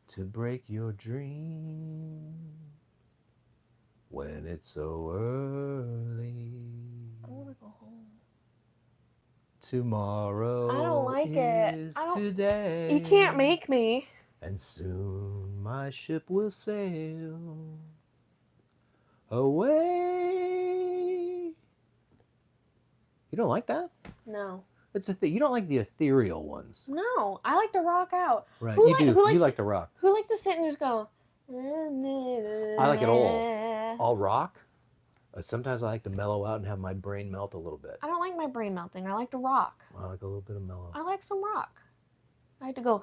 Speaker 2: to break your dream when it's so early.
Speaker 1: I want to go home.
Speaker 2: Tomorrow
Speaker 1: I don't like it.
Speaker 2: is today.
Speaker 1: You can't make me.
Speaker 2: And soon my ship will sail away. You don't like that?
Speaker 1: No.
Speaker 2: It's you don't like the ethereal ones.
Speaker 1: No. I like to rock out.
Speaker 2: Right.
Speaker 1: Who
Speaker 2: You do. You
Speaker 1: likes
Speaker 2: like to rock.
Speaker 1: Who likes to sit and just go?
Speaker 2: I like it all. All rock. Sometimes I like to mellow out and have my brain melt a little bit.
Speaker 1: I don't like my brain melting. I like to rock.
Speaker 2: I like a little bit of mellow.
Speaker 1: I like some rock. I like to go.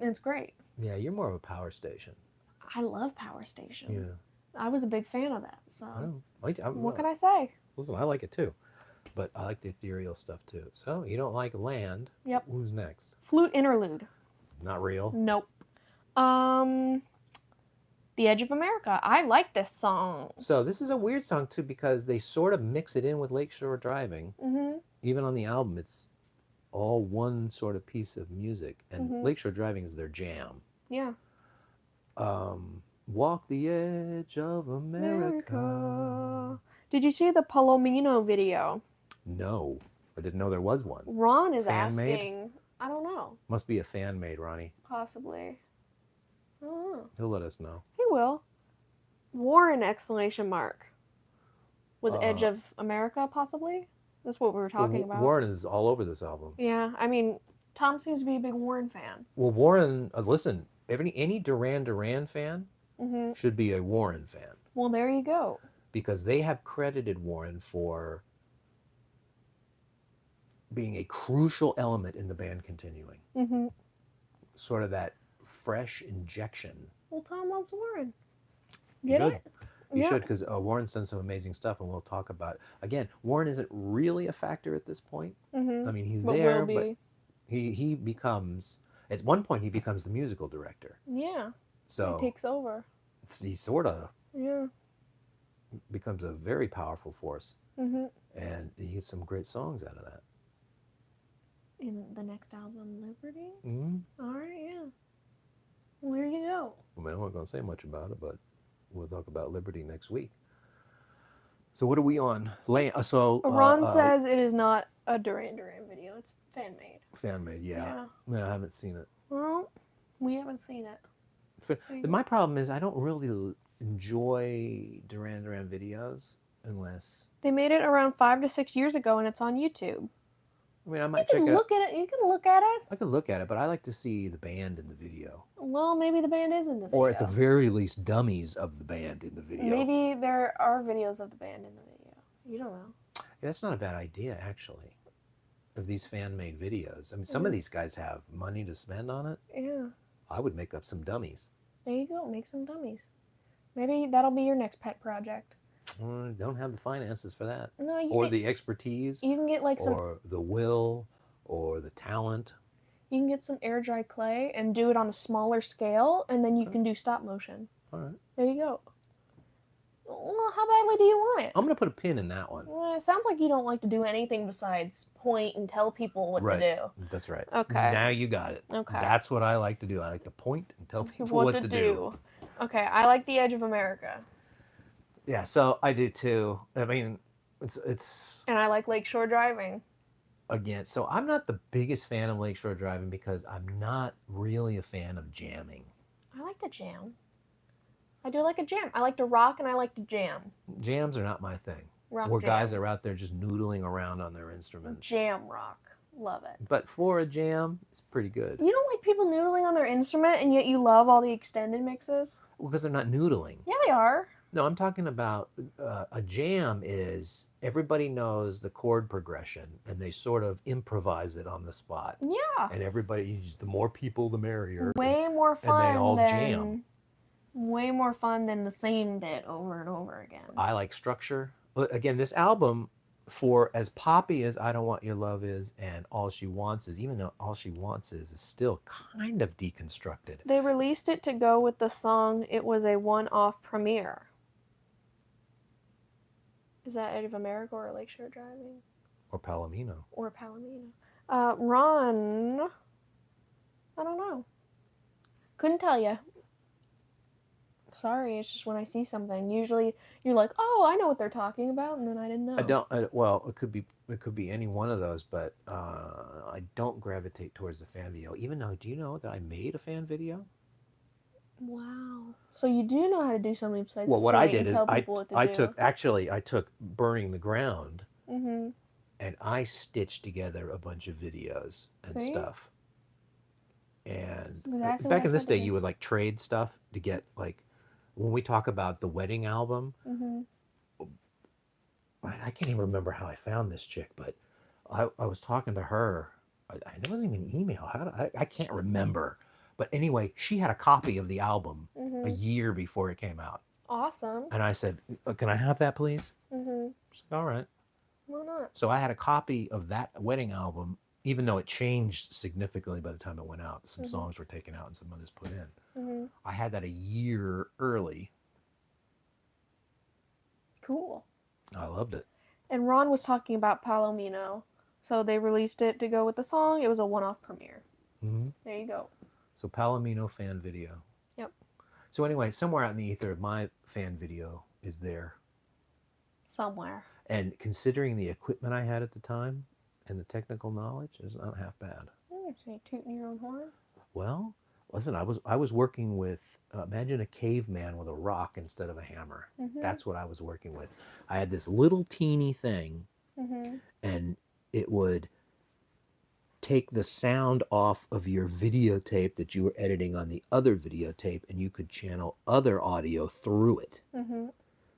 Speaker 1: It's great.
Speaker 2: Yeah, you're more of a power station.
Speaker 1: I love Power Station.
Speaker 2: Yeah.
Speaker 1: I was a big fan of that. So
Speaker 2: I know.
Speaker 1: what can I say?
Speaker 2: Listen, I like it too. But I like the ethereal stuff too. So you don't like Land.
Speaker 1: Yep.
Speaker 2: Who's next?
Speaker 1: Flute interlude.
Speaker 2: Not real.
Speaker 1: Nope. The Edge of America. I like this song.
Speaker 2: So this is a weird song too because they sort of mix it in with Lakeshore Driving.
Speaker 1: Mm-hmm.
Speaker 2: Even on the album, it's all one sort of piece of music, and Lakeshore Driving is their jam.
Speaker 1: Yeah.
Speaker 2: Walk the Edge of America.
Speaker 1: Did you see the Palomino video?
Speaker 2: No, I didn't know there was one.
Speaker 1: Ron is
Speaker 2: Fan-made?
Speaker 1: asking. I don't know.
Speaker 2: Must be a fan made, Ronnie.
Speaker 1: Possibly. I don't know.
Speaker 2: He'll let us know.
Speaker 1: He will. Warren exclamation mark. Was Edge of America possibly? That's what we were talking about.
Speaker 2: Warren is all over this album.
Speaker 1: Yeah, I mean, Tom seems to be a big Warren fan.
Speaker 2: Well, Warren, listen, any Duran fan should be a Warren fan.
Speaker 1: Well, there you go.
Speaker 2: Because they have credited Warren for being a crucial element in the band continuing.
Speaker 1: Mm-hmm.
Speaker 2: Sort of that fresh injection.
Speaker 1: Well, Tom loves Warren.
Speaker 2: You
Speaker 1: Get
Speaker 2: should.
Speaker 1: it?
Speaker 2: You
Speaker 1: Yeah.
Speaker 2: should, because Warren's done some amazing stuff, and we'll talk about it. Again, Warren isn't really a factor at this point.
Speaker 1: Mm-hmm.
Speaker 2: I mean, he's
Speaker 1: But
Speaker 2: there,
Speaker 1: will be.
Speaker 2: but he becomes, at one point, he becomes the musical director.
Speaker 1: Yeah.
Speaker 2: So
Speaker 1: He takes over.
Speaker 2: he sort of
Speaker 1: Yeah.
Speaker 2: becomes a very powerful force,
Speaker 1: Mm-hmm.
Speaker 2: and he gets some great songs out of that.
Speaker 1: In the next album, Liberty?
Speaker 2: Mm-hmm.
Speaker 1: All right, yeah. Well, there you go.
Speaker 2: I mean, I'm not going to say much about it, but we'll talk about Liberty next week. So what are we on?
Speaker 1: Ron says it is not a Duran Duran video. It's fan-made.
Speaker 2: Fan-made, yeah. No, I haven't seen it.
Speaker 1: Well, we haven't seen it.
Speaker 2: My problem is I don't really enjoy Duran Duran videos unless...
Speaker 1: They made it around 5 to 6 years ago, and it's on YouTube.
Speaker 2: I mean, I
Speaker 1: You
Speaker 2: might
Speaker 1: can
Speaker 2: check it out.
Speaker 1: look at it. You can look at it.
Speaker 2: I could look at it, but I like to see the band in the video.
Speaker 1: Well, maybe the band is in the video.
Speaker 2: Or at the very least, dummies of the band in the video.
Speaker 1: Maybe there are videos of the band in the video. You don't know.
Speaker 2: Yeah, that's not a bad idea, actually, of these fan-made videos. I mean, some of these guys have money to spend on it.
Speaker 1: Yeah.
Speaker 2: I would make up some dummies.
Speaker 1: There you go. Make some dummies. Maybe that'll be your next pet project.
Speaker 2: Don't have the finances for that.
Speaker 1: No,
Speaker 2: or the expertise.
Speaker 1: You can get like some.
Speaker 2: Or the will. Or the talent.
Speaker 1: You can get some air dry clay and do it on a smaller scale, and then you can do stop motion.
Speaker 2: All right.
Speaker 1: There you go. Well, how badly do you want it?
Speaker 2: I'm going to put a pin in that one.
Speaker 1: Well, it sounds like you don't like to do anything besides point and tell people what to do.
Speaker 2: That's right.
Speaker 1: Okay.
Speaker 2: Now you got it.
Speaker 1: Okay.
Speaker 2: That's what I like to do. I like to point and tell people what to do.
Speaker 1: Okay, I like the Edge of America.
Speaker 2: Yeah, so I do too. I mean, it's.
Speaker 1: And I like lakeshore driving.
Speaker 2: Again, so I'm not the biggest fan of lakeshore driving because I'm not really a fan of jamming.
Speaker 1: I like to jam. I do like a jam. I like to rock and I like to jam.
Speaker 2: Jams are not my thing.
Speaker 1: Rock
Speaker 2: Where
Speaker 1: jam.
Speaker 2: guys are out there just noodling around on their instruments.
Speaker 1: Jam rock. Love it.
Speaker 2: But for a jam, it's pretty good.
Speaker 1: You don't like people noodling on their instrument and yet you love all the extended mixes?
Speaker 2: Well, because they're not noodling.
Speaker 1: Yeah, they are.
Speaker 2: No, I'm talking about a jam is everybody knows the chord progression and they sort of improvise it on the spot.
Speaker 1: Yeah.
Speaker 2: And everybody, the more people, the merrier.
Speaker 1: Way more fun.
Speaker 2: And they all jam.
Speaker 1: Way more fun than the same bit over and over again.
Speaker 2: I like structure. But again, this album, for as poppy as I Don't Want Your Love is and All She Wants Is, even though All She Wants Is still kind of deconstructed.
Speaker 1: They released it to go with the song. It was a one-off premiere. Is that Edge of America or Lakeshore Driving?
Speaker 2: Or Palomino.
Speaker 1: Or Palomino. Ron, I don't know. Couldn't tell you. Sorry, it's just when I see something. Usually you're like, oh, I know what they're talking about, and then I didn't know.
Speaker 2: Well, it could be any one of those, but I don't gravitate towards the fan video. Even though, do you know that I made a fan video?
Speaker 1: Wow. So you do know how to do something besides
Speaker 2: what I did is I took Burning the Ground,
Speaker 1: mm-hmm.
Speaker 2: and I stitched together a bunch of videos and stuff. And
Speaker 1: exactly
Speaker 2: back in this day, you would like trade stuff to get like, when we talk about the wedding album,
Speaker 1: mm-hmm.
Speaker 2: I can't even remember how I found this chick, but I was talking to her. There wasn't even an email. I can't remember. But anyway, she had a copy of the album
Speaker 1: mm-hmm.
Speaker 2: a year before it came out.
Speaker 1: Awesome.
Speaker 2: And I said, can I have that, please?
Speaker 1: Mm-hmm.
Speaker 2: She's like, all right.
Speaker 1: Why not?
Speaker 2: So I had a copy of that wedding album, even though it changed significantly by the time it went out. Some
Speaker 1: mm-hmm.
Speaker 2: songs were taken out and some others put in.
Speaker 1: Mm-hmm.
Speaker 2: I had that a year early.
Speaker 1: Cool.
Speaker 2: I loved it.
Speaker 1: And Ron was talking about Palomino. So they released it to go with the song. It was a one-off premiere.
Speaker 2: Mm-hmm.
Speaker 1: There you go.
Speaker 2: So Palomino fan video.
Speaker 1: Yep.
Speaker 2: So anyway, somewhere out in the ether, my fan video is there.
Speaker 1: Somewhere.
Speaker 2: And considering the equipment I had at the time and the technical knowledge, it's not half bad.
Speaker 1: Say tooting your own horn.
Speaker 2: Well, listen, I was working with, imagine a caveman with a rock instead of a hammer.
Speaker 1: Mm-hmm.
Speaker 2: That's what I was working with. I had this little teeny thing,
Speaker 1: mm-hmm.
Speaker 2: and it would take the sound off of your videotape that you were editing on the other videotape, and you could channel other audio through it.
Speaker 1: Mm-hmm.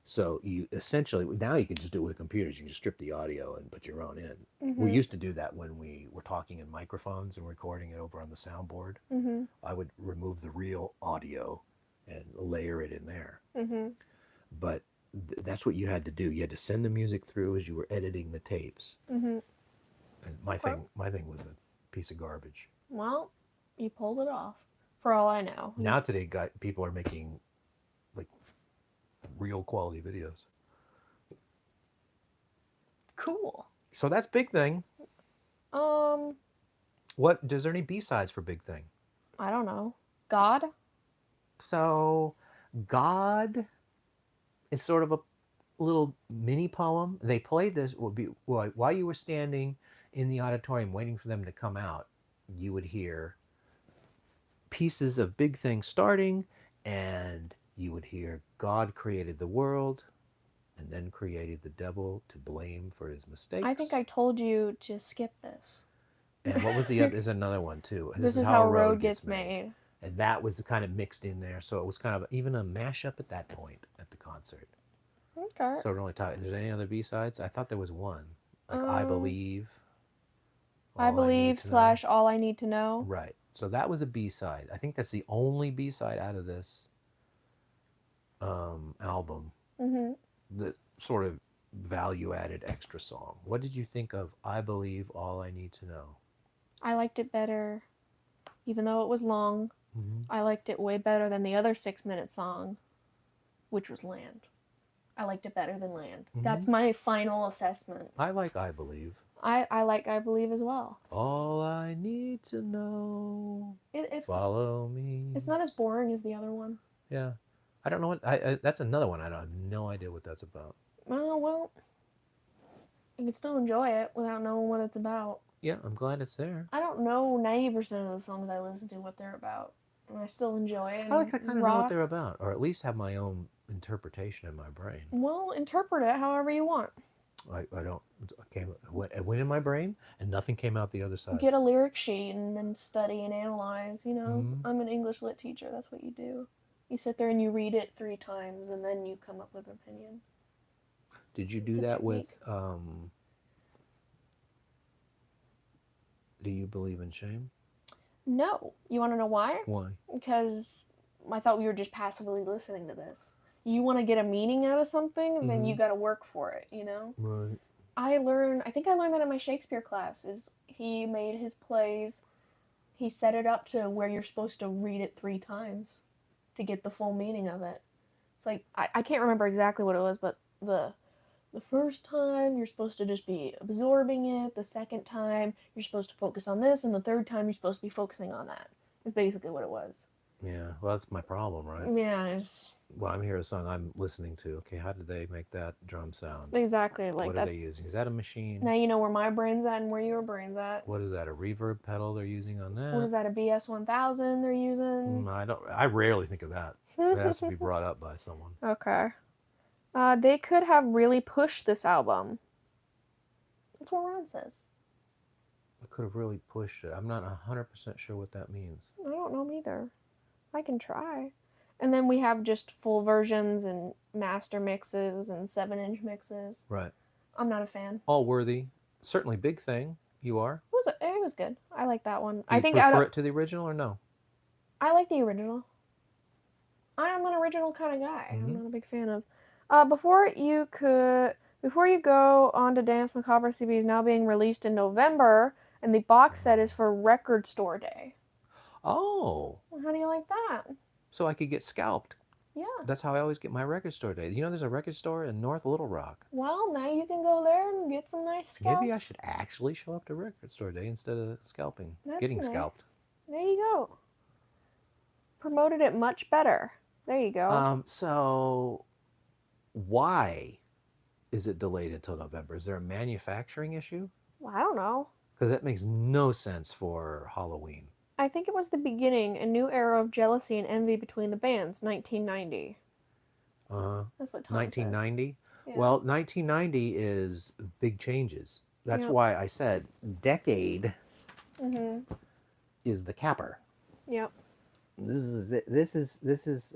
Speaker 2: So you essentially, now you can just do it with computers. You can just strip the audio and put your own in.
Speaker 1: Mm-hmm.
Speaker 2: We used to do that when we were talking in microphones and recording it over on the soundboard.
Speaker 1: Mm-hmm.
Speaker 2: I would remove the real audio and layer it in there.
Speaker 1: Mm-hmm.
Speaker 2: But that's what you had to do. You had to send the music through as you were editing the tapes.
Speaker 1: Mm-hmm.
Speaker 2: And my thing was a piece of garbage.
Speaker 1: Well, you pulled it off, for all I know.
Speaker 2: Now today, people are making like real quality videos.
Speaker 1: Cool.
Speaker 2: So that's Big Thing. What, is there any B-sides for Big Thing?
Speaker 1: I don't know. God?
Speaker 2: So God is sort of a little mini poem. They played this while you were standing in the auditorium waiting for them to come out. You would hear pieces of Big Thing starting, and you would hear God created the world, and then created the devil to blame for his mistakes.
Speaker 1: I think I told you to skip this.
Speaker 2: And what was the other? There's another one too.
Speaker 1: This is how a road gets made.
Speaker 2: And that was kind of mixed in there, so it was kind of even a mashup at that point at the concert.
Speaker 1: Okay.
Speaker 2: So we're only talking. Is there any other B-sides? I thought there was one, like I Believe.
Speaker 1: I Believe / All I Need to Know.
Speaker 2: Right. So that was a B-side. I think that's the only B-side out of this album.
Speaker 1: Mm-hmm.
Speaker 2: The sort of value-added extra song. What did you think of I Believe, All I Need to Know?
Speaker 1: I liked it better, even though it was long.
Speaker 2: Mm-hmm.
Speaker 1: I liked it way better than the other 6-minute song, which was Land. I liked it better than Land.
Speaker 2: Mm-hmm.
Speaker 1: That's my final assessment.
Speaker 2: I like I Believe.
Speaker 1: I like I Believe as well.
Speaker 2: All I need to know.
Speaker 1: It's
Speaker 2: follow me.
Speaker 1: It's not as boring as the other one.
Speaker 2: Yeah. I don't know what that's another one. I have no idea what that's about.
Speaker 1: Oh, well, you can still enjoy it without knowing what it's about.
Speaker 2: Yeah, I'm glad it's there.
Speaker 1: I don't know 90% of the songs I listen to what they're about, and I still enjoy it.
Speaker 2: I kind of know what they're about, or at least have my own interpretation in my brain.
Speaker 1: Well, interpret it however you want.
Speaker 2: I went in my brain, and nothing came out the other side.
Speaker 1: Get a lyric sheet and then study and analyze. You know,
Speaker 2: Mm-hmm.
Speaker 1: I'm an English lit teacher. That's what you do. You sit there and you read it 3 times, and then you come up with an opinion.
Speaker 2: Did you do that with? Do you believe in shame?
Speaker 1: No. You want to know why?
Speaker 2: Why?
Speaker 1: Because I thought we were just passively listening to this. You want to get a meaning out of something, then you got to work for it, you know?
Speaker 2: Right.
Speaker 1: I think I learned that in my Shakespeare class, is he made his plays, he set it up to where you're supposed to read it 3 times to get the full meaning of it. It's like, I can't remember exactly what it was, but the first time you're supposed to just be absorbing it, the second time you're supposed to focus on this, and the third time you're supposed to be focusing on that. Is basically what it was.
Speaker 2: Yeah, well, that's my problem, right?
Speaker 1: Yeah,
Speaker 2: Well, I'm hearing a song I'm listening to. Okay, how did they make that drum sound?
Speaker 1: Exactly. Like,
Speaker 2: what are they using? Is that a machine?
Speaker 1: Now you know where my brain's at and where your brain's at.
Speaker 2: What is that? A reverb pedal they're using on that?
Speaker 1: What is that? A BS1000 they're using?
Speaker 2: I rarely think of that. It has to be brought up by someone.
Speaker 1: Okay. They could have really pushed this album. That's what Ron says.
Speaker 2: I could have really pushed it. I'm not 100% sure what that means.
Speaker 1: I don't know either. I can try. And then we have just full versions and master mixes and 7-inch mixes.
Speaker 2: Right.
Speaker 1: I'm not a fan.
Speaker 2: All worthy. Certainly Big Thing. You are?
Speaker 1: It was good. I like that one.
Speaker 2: Do you prefer it to the original or no?
Speaker 1: I like the original. I am an original kind of guy.
Speaker 2: Mm-hmm.
Speaker 1: I'm not a big fan of... Before you go on to Dance Macabre CB is now being released in November, and the box set is for Record Store Day.
Speaker 2: Oh.
Speaker 1: Well, how do you like that?
Speaker 2: So I could get scalped.
Speaker 1: Yeah.
Speaker 2: That's how I always get my record store day. You know there's a record store in North Little Rock.
Speaker 1: Well, now you can go there and get some nice scalp.
Speaker 2: Maybe I should actually show up to record store day instead of scalping. Getting scalped.
Speaker 1: There you go. Promoted it much better. There you go.
Speaker 2: So why is it delayed until November? Is there a manufacturing issue?
Speaker 1: Well, I don't know.
Speaker 2: Because that makes no sense for Halloween.
Speaker 1: I think it was the beginning, a new era of jealousy and envy between the bands, 1990. That's what Tom
Speaker 2: 1990?
Speaker 1: Yeah.
Speaker 2: Well, 1990 is big changes. That's why I said decade is the capper.
Speaker 1: Yep.
Speaker 2: This is it. This is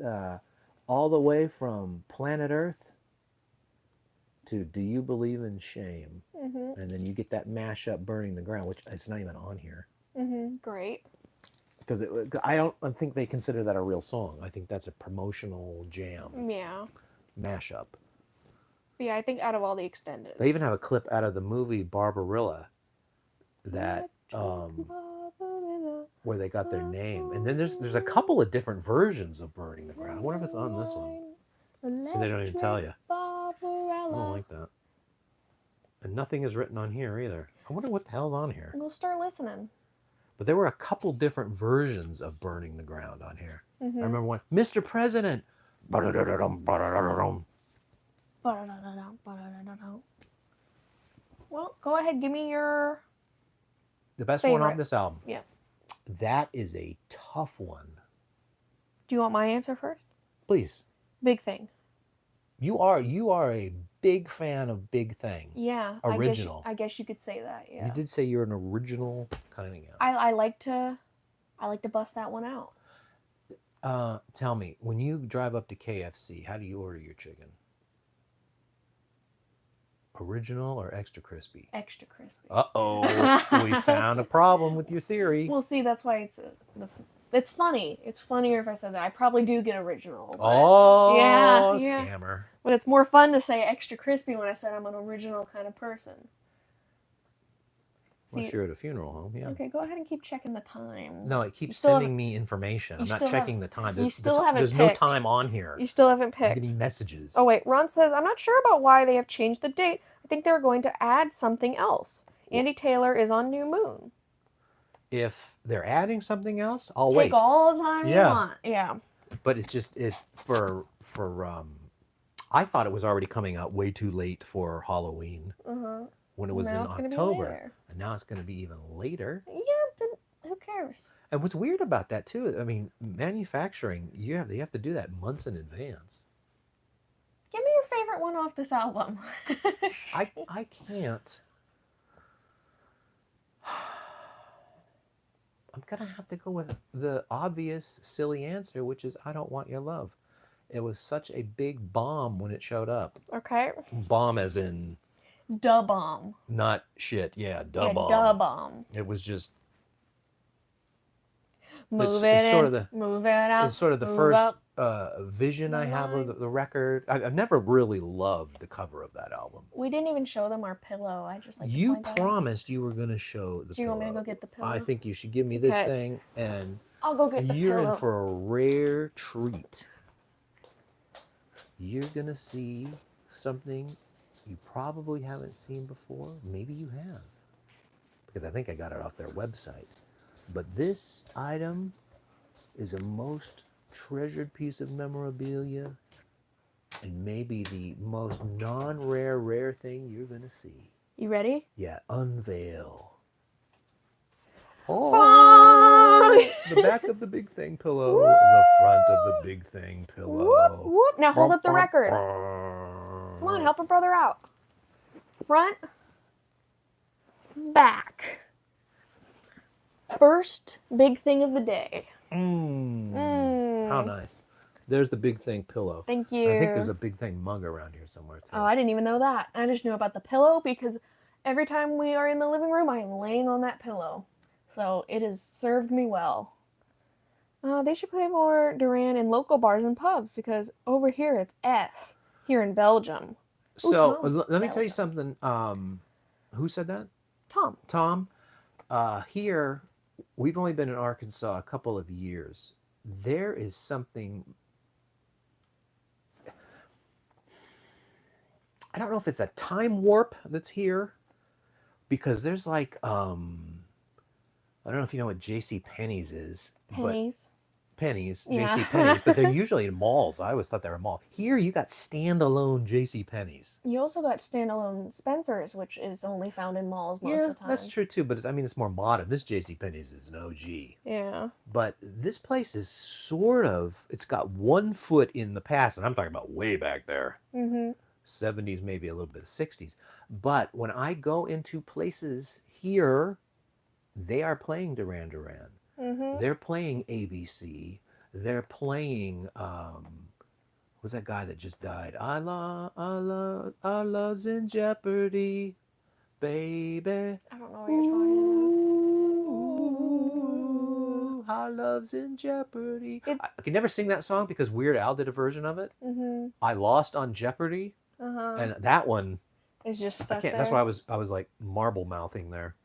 Speaker 2: all the way from Planet Earth to Do You Believe in Shame? And then you get that mashup Burning the Ground, which it's not even on here.
Speaker 1: Great.
Speaker 2: Because I don't think they consider that a real song. I think that's a promotional jam.
Speaker 1: Yeah.
Speaker 2: Mashup.
Speaker 1: But yeah, I think out of all the extended.
Speaker 2: They even have a clip out of the movie Barbarella that where they got their name. And then there's a couple of different versions of Burning the Ground. I wonder if it's on this one. So they don't even tell you. I don't like that. And nothing is written on here either. I wonder what the hell's on here.
Speaker 1: We'll start listening.
Speaker 2: But there were a couple different versions of Burning the Ground on here. I remember one, Mr. President.
Speaker 1: Well, go ahead, give me your...
Speaker 2: The best
Speaker 1: favorite
Speaker 2: one off this album.
Speaker 1: Yeah.
Speaker 2: That is a tough one.
Speaker 1: Do you want my answer first?
Speaker 2: Please.
Speaker 1: Big Thing.
Speaker 2: You are a big fan of Big Thing.
Speaker 1: Yeah.
Speaker 2: Original.
Speaker 1: I guess you could say that. Yeah.
Speaker 2: You did say you're an original kind of gal.
Speaker 1: I like to bust that one out.
Speaker 2: Tell me, when you drive up to KFC, how do you order your chicken? Original or extra crispy?
Speaker 1: Extra crispy.
Speaker 2: Uh-oh. We found a problem with your theory.
Speaker 1: Well, see, that's why it's funny. It's funnier if I said that. I probably do get original. But
Speaker 2: Oh,
Speaker 1: yeah.
Speaker 2: scammer.
Speaker 1: But it's more fun to say extra crispy when I said I'm an original kind of person.
Speaker 2: Unless you're at a funeral home, yeah.
Speaker 1: Okay, go ahead and keep checking the time.
Speaker 2: No, it keeps sending me information. I'm not checking the time. There's no time on here.
Speaker 1: You still haven't picked.
Speaker 2: I'm getting messages.
Speaker 1: Oh, wait. Ron says, I'm not sure about why they have changed the date. I think they're going to add something else. Andy Taylor is on New Moon.
Speaker 2: If they're adding something else, I'll wait.
Speaker 1: Take all the time you want. Yeah.
Speaker 2: But it's just I thought it was already coming out way too late for Halloween when it was in October, and now it's going to be even later.
Speaker 1: Yeah, but who cares?
Speaker 2: And what's weird about that too? I mean, manufacturing, they have to do that months in advance.
Speaker 1: Give me your favorite one off this album.
Speaker 2: I can't. I'm gonna have to go with the obvious, silly answer, which is I Don't Want Your Love. It was such a big bomb when it showed up.
Speaker 1: Okay.
Speaker 2: Bomb as in...
Speaker 1: Da bomb.
Speaker 2: Not shit, yeah, da bomb.
Speaker 1: Da bomb.
Speaker 2: It was just...
Speaker 1: Move it out.
Speaker 2: It's sort of the first vision I have of the record. I've never really loved the cover of that album.
Speaker 1: We didn't even show them our pillow. I just like
Speaker 2: You promised you were going to show the pillow.
Speaker 1: Do you want me to go get the pillow?
Speaker 2: I think you should give me this thing, and
Speaker 1: I'll go get the
Speaker 2: you're
Speaker 1: pillow.
Speaker 2: in for a rare treat. You're going to see something you probably haven't seen before. Maybe you have, because I think I got it off their website. But this item is a most treasured piece of memorabilia, and maybe the most rare thing you're going to see.
Speaker 1: You ready?
Speaker 2: Yeah, unveil. Oh, the back of the Big Thing pillow, the front of the Big Thing pillow.
Speaker 1: Whoop, whoop. Now hold up the record. Come on, help a brother out. Front, back. First big thing of the day.
Speaker 2: How nice. There's the Big Thing pillow.
Speaker 1: Thank you.
Speaker 2: I think there's a Big Thing mug around here somewhere too.
Speaker 1: Oh, I didn't even know that. I just knew about the pillow because every time we are in the living room, I am laying on that pillow. So it has served me well. They should play more Duran in local bars and pubs because over here it's S. Here in Belgium.
Speaker 2: So let me tell you something. Who said that?
Speaker 1: Tom.
Speaker 2: Tom. Here, we've only been in Arkansas a couple of years. There is something... I don't know if it's a time warp that's here, because there's like... I don't know if you know what J.C. Penney's is.
Speaker 1: Pennies.
Speaker 2: Pennies,
Speaker 1: Yeah.
Speaker 2: J.C. Penney's, but they're usually in malls. I always thought they were malls. Here, you got standalone J.C. Penney's.
Speaker 1: You also got standalone Spencer's, which is only found in malls most of the time.
Speaker 2: That's true too. But it's more modern. This J.C. Penney's is an OG.
Speaker 1: Yeah.
Speaker 2: But this place is it's got one foot in the past, and I'm talking about way back there. 70s, maybe a little bit of 60s. But when I go into places here, they are playing Duran Duran. They're playing ABC. They're playing who's that guy that just died? Our love's in jeopardy, baby.
Speaker 1: I don't know what you're talking
Speaker 2: about. Our love's in jeopardy. I can never sing that song because Weird Al did a version of it. I Lost on Jeopardy, and that one
Speaker 1: is just stuck there.
Speaker 2: That's why I was like marble mouthing there.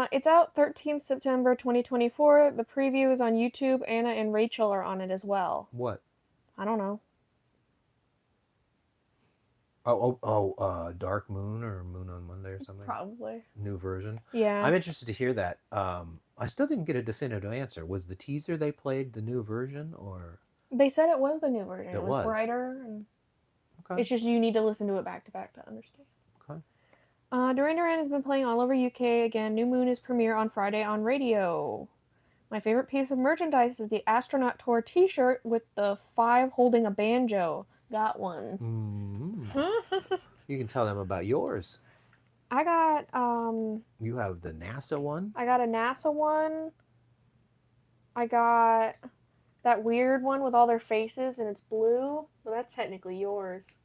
Speaker 1: It's out 13th September 2024. The preview is on YouTube. Anna and Rachel are on it as well.
Speaker 2: What?
Speaker 1: I don't know.
Speaker 2: Dark Moon or Moon on Monday or something?
Speaker 1: Probably.
Speaker 2: New version?
Speaker 1: Yeah.
Speaker 2: I'm interested to hear that. I still didn't get a definitive answer. Was the teaser they played the new version, or?
Speaker 1: They said it was the new version.
Speaker 2: It was
Speaker 1: brighter. And
Speaker 2: okay.
Speaker 1: It's just you need to listen to it back to back to understand.
Speaker 2: Okay.
Speaker 1: Duran Duran has been playing all over UK again. New Moon is premiere on Friday on radio. My favorite piece of merchandise is the Astronaut Tour t-shirt with the 5 holding a banjo. Got one.
Speaker 2: You can tell them about yours.
Speaker 1: I got
Speaker 2: You have the NASA one.
Speaker 1: I got a NASA one. I got that weird one with all their faces and it's blue. Well, that's technically yours.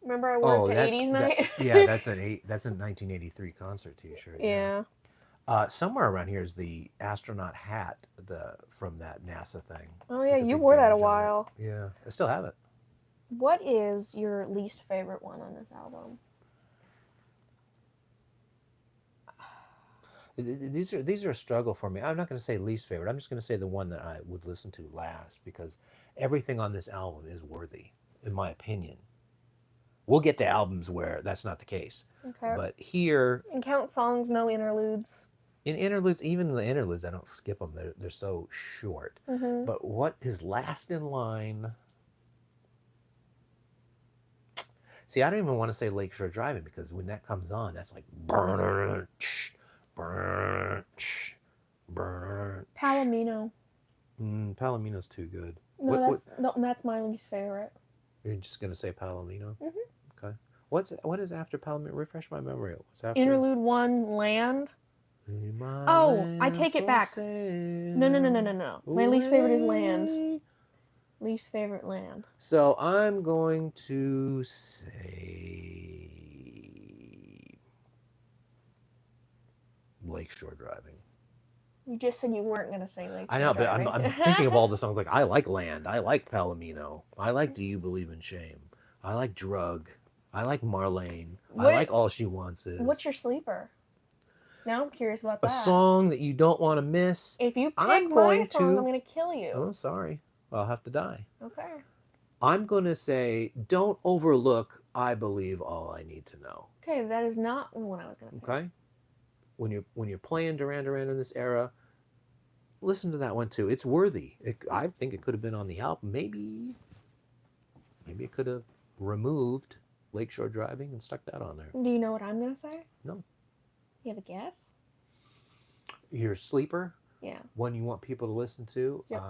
Speaker 1: Remember I wore it to 80s night?
Speaker 2: Yeah, that's a 1983 concert T-shirt.
Speaker 1: Yeah.
Speaker 2: Somewhere around here is the astronaut hat from that NASA thing.
Speaker 1: Oh yeah,
Speaker 2: with the
Speaker 1: you
Speaker 2: big
Speaker 1: wore that a
Speaker 2: badge on it.
Speaker 1: while.
Speaker 2: Yeah, I still have it.
Speaker 1: What is your least favorite one on this album?
Speaker 2: These are a struggle for me. I'm not going to say least favorite. I'm just going to say the one that I would listen to last because everything on this album is worthy, in my opinion. We'll get to albums where that's not the case.
Speaker 1: Okay.
Speaker 2: But here,
Speaker 1: And count songs, no interludes.
Speaker 2: in interludes, even the interludes, I don't skip them. They're so short.
Speaker 1: Mm-hmm.
Speaker 2: But what is last in line? See, I don't even want to say Lakeshore Driving because when that comes on, that's like
Speaker 1: Palomino.
Speaker 2: Palomino's too good.
Speaker 1: No, that's my least favorite.
Speaker 2: You're just gonna say Palomino?
Speaker 1: Mm-hmm.
Speaker 2: Okay. What is after Palomino? Refresh my memory. What's after?
Speaker 1: Interlude 1, Land. Oh, I take it back. No. My least favorite is Land. Least favorite, Land.
Speaker 2: So I'm going to say Lakeshore Driving.
Speaker 1: You just said you weren't going to say Lakeshore
Speaker 2: I know, but
Speaker 1: Driving.
Speaker 2: I'm thinking of all the songs. Like, I like Land. I like Palomino. I like Do You Believe in Shame? I like Drug. I like Marlene. I like All She Wants Is.
Speaker 1: What's your sleeper? Now I'm curious about that.
Speaker 2: A song that you don't want to miss.
Speaker 1: If you pick my song, I'm going to kill you.
Speaker 2: Oh, sorry. I'll have to die.
Speaker 1: Okay.
Speaker 2: I'm going to say, don't overlook I Believe All I Need to Know.
Speaker 1: Okay, that is not the one I was going to pick.
Speaker 2: Okay? When you're playing Duran Duran in this era, listen to that one too. It's worthy. I think it could have been on the album. Maybe it could have removed Lakeshore Driving and stuck that on there.
Speaker 1: Do you know what I'm going to say?
Speaker 2: No.
Speaker 1: You have a guess?
Speaker 2: Your sleeper?
Speaker 1: Yeah.
Speaker 2: One you want people to listen to?
Speaker 1: Yep.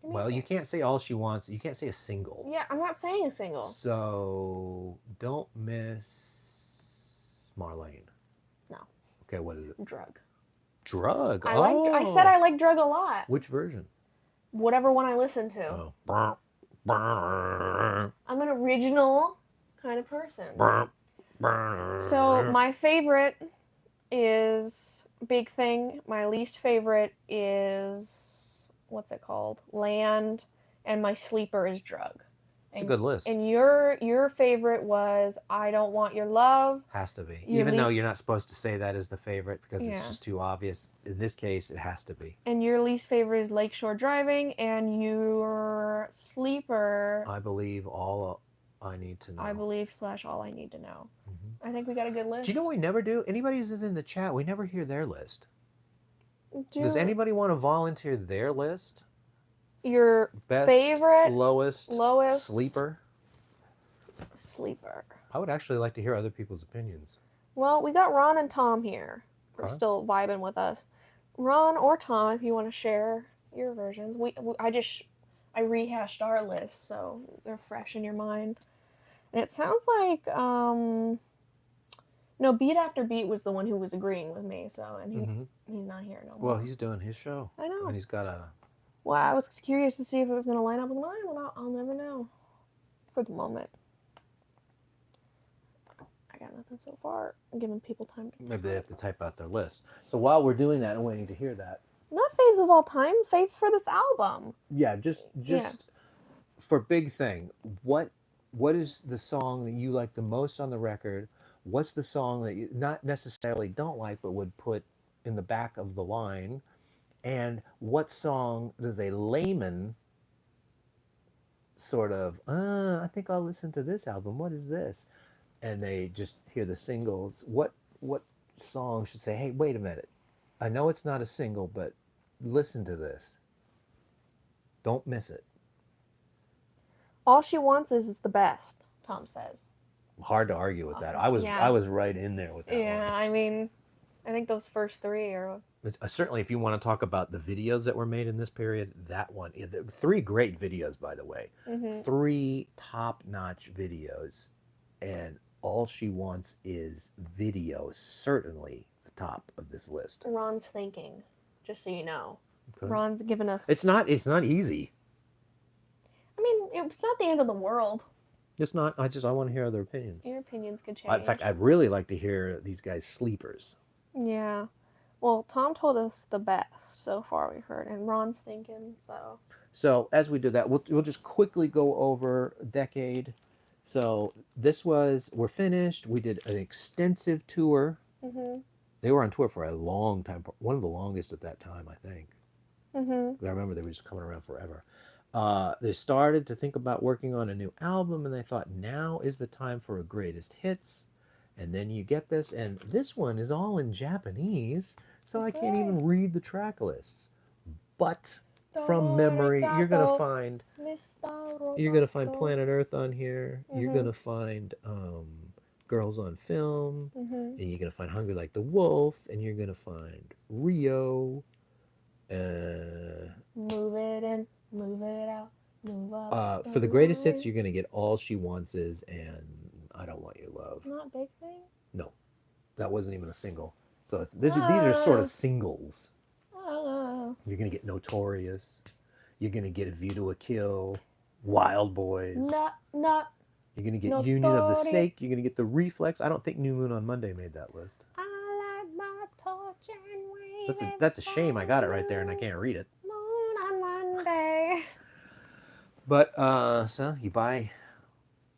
Speaker 2: Well, you can't say All She Wants. You can't say a single.
Speaker 1: Yeah, I'm not saying a single.
Speaker 2: So don't miss Marlene.
Speaker 1: No.
Speaker 2: Okay, what is it?
Speaker 1: Drug.
Speaker 2: Drug.
Speaker 1: I said I like Drug a lot.
Speaker 2: Which version?
Speaker 1: Whatever one I listen to.
Speaker 2: Oh.
Speaker 1: I'm an original kind of person. So my favorite is Big Thing. My least favorite is, what's it called? Land. And my sleeper is Drug.
Speaker 2: It's a good list.
Speaker 1: And your favorite was I Don't Want Your Love.
Speaker 2: Has to be. Even though you're not supposed to say that as the favorite because it's just too obvious. In this case, it has to be.
Speaker 1: And your least favorite is Lakeshore Driving. And your sleeper...
Speaker 2: I Believe All I Need to Know.
Speaker 1: I Believe / All I Need to Know. Mm-hmm. I think we got a good list.
Speaker 2: Do you know what we never do? Anybody who's in the chat, we never hear their list. Does anybody want to volunteer their list?
Speaker 1: Your
Speaker 2: Best,
Speaker 1: favorite,
Speaker 2: lowest, sleeper. I would actually like to hear other people's opinions.
Speaker 1: Well, we got Ron and Tom here. They're still vibing with us. Ron or Tom, if you want to share your versions. I rehashed our list, so they're fresh in your mind. And it sounds like no, Beat After Beat was the one who was agreeing with me. So he's not here no more.
Speaker 2: Well, he's doing his show.
Speaker 1: I know.
Speaker 2: And he's got a.
Speaker 1: Well, I was curious to see if it was going to line up with mine. Well, I'll never know. For the moment. I got nothing so far. I'm giving people time to...
Speaker 2: Maybe they have to type out their list. So while we're doing that and waiting to hear that...
Speaker 1: Not faves of all time. Faves for this album.
Speaker 2: Yeah, just for Big Thing. What is the song that you like the most on the record? What's the song that you not necessarily don't like, but would put in the back of the line? And what song does a layman sort of, I think I'll listen to this album. What is this? And they just hear the singles. What song should say, hey, wait a minute. I know it's not a single, but listen to this. Don't miss it.
Speaker 1: All She Wants Is the best, Tom says.
Speaker 2: Hard to argue with that. I was right in there with that one.
Speaker 1: I mean, I think those first three are
Speaker 2: Certainly, if you want to talk about the videos that were made in this period, that one, three great videos, by the way, three top-notch videos, and All She Wants Is Video, certainly the top of this list.
Speaker 1: Ron's thinking, just so you know.
Speaker 2: Okay.
Speaker 1: Ron's given us.
Speaker 2: It's not easy.
Speaker 1: I mean, it's not the end of the world.
Speaker 2: It's not. I want to hear other opinions.
Speaker 1: Your opinions could change.
Speaker 2: In fact, I'd really like to hear these guys' sleepers.
Speaker 1: Yeah. Well, Tom told us the best so far we heard, and Ron's thinking, so.
Speaker 2: So as we do that, we'll just quickly go over Decade. So we're finished. We did an extensive tour.
Speaker 1: Mm-hmm.
Speaker 2: They were on tour for a long time, one of the longest at that time, I think.
Speaker 1: Mm-hmm.
Speaker 2: I remember they were just coming around forever. They started to think about working on a new album, and they thought now is the time for a greatest hits. And then you get this, and this one is all in Japanese, so I can't even read the track lists. But from memory, you're gonna find Planet Earth on here. You're gonna find Girls on Film, and you're gonna find Hungry Like the Wolf, and you're gonna find Rio.
Speaker 1: Move it in, move it out, move up.
Speaker 2: For the greatest hits, you're gonna get All She Wants Is and I Don't Want Your Love.
Speaker 1: Not Big Thing?
Speaker 2: No, that wasn't even a single. So these are sort of singles. You're gonna get Notorious. You're gonna get A View to a Kill, Wild Boys.
Speaker 1: Not.
Speaker 2: You're gonna get Union of the Snake. You're gonna get The Reflex. I don't think New Moon on Monday made that list.
Speaker 1: I like my torch and wave.
Speaker 2: That's a shame. I got it right there and I can't read it.
Speaker 1: Moon on Monday.
Speaker 2: But so you buy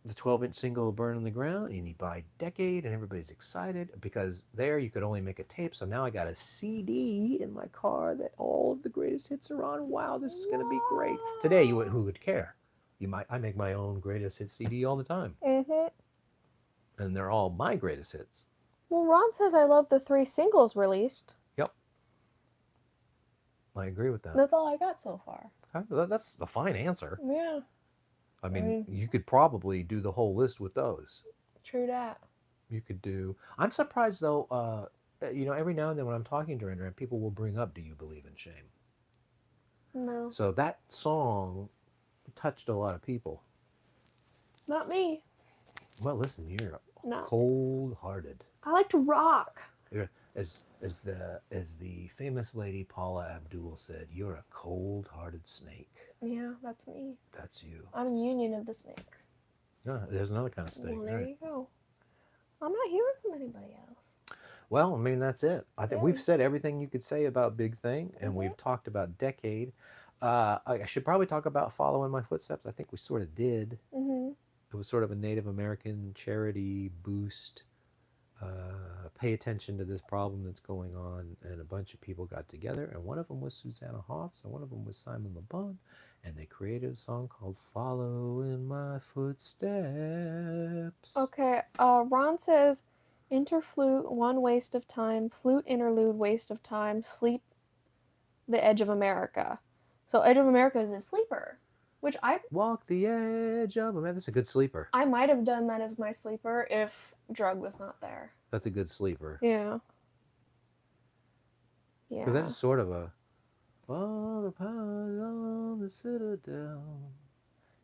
Speaker 2: the 12-inch single Burn on the Ground, and you buy Decade, and everybody's excited because there you could only make a tape. So now I got a CD in my car that all of the greatest hits are on. Wow, this is going to be great. Today, who would care? I make my own greatest hits CD all the time. Mm-hmm. And they're all my greatest hits.
Speaker 1: Well, Ron says I love the 3 singles released.
Speaker 2: Yep. I agree with that.
Speaker 1: That's all I got so far.
Speaker 2: Okay. That's a fine answer.
Speaker 1: Yeah.
Speaker 2: I mean, you could probably do the whole list with those.
Speaker 1: True that.
Speaker 2: You could do. I'm surprised though. Every now and then when I'm talking to Duran, people will bring up "Do You Believe in Shame?"
Speaker 1: No.
Speaker 2: So that song touched a lot of people.
Speaker 1: Not me.
Speaker 2: Well, listen, you're
Speaker 1: No.
Speaker 2: cold-hearted.
Speaker 1: I like to rock.
Speaker 2: As the famous lady Paula Abdul said, "You're a cold-hearted snake."
Speaker 1: Yeah, that's me.
Speaker 2: That's you.
Speaker 1: I'm Union of the Snake.
Speaker 2: Yeah, there's another kind of snake.
Speaker 1: Well, there you go. I'm not hearing from anybody else.
Speaker 2: Well, I mean, that's it. I think we've said everything you could say about Big Thing, and we've talked about Decade. I should probably talk about Follow in My Footsteps. I think we sort of did. Mm-hmm. It was sort of a Native American charity boost. Pay attention to this problem that's going on, and a bunch of people got together, and one of them was Susanna Hoffs, and one of them was Simon Le Bon, and they created a song called Follow in My Footsteps.
Speaker 1: Okay, Ron says, interflute, one waste of time, flute interlude, waste of time, sleep, the Edge of America. So Edge of America is a sleeper, which I...
Speaker 2: Walk the edge of America. That's a good sleeper.
Speaker 1: I might have done that as my sleeper if Drug was not there.
Speaker 2: That's a good sleeper.
Speaker 1: Yeah. Yeah.
Speaker 2: Because that's sort of a... All the powers on the citadel.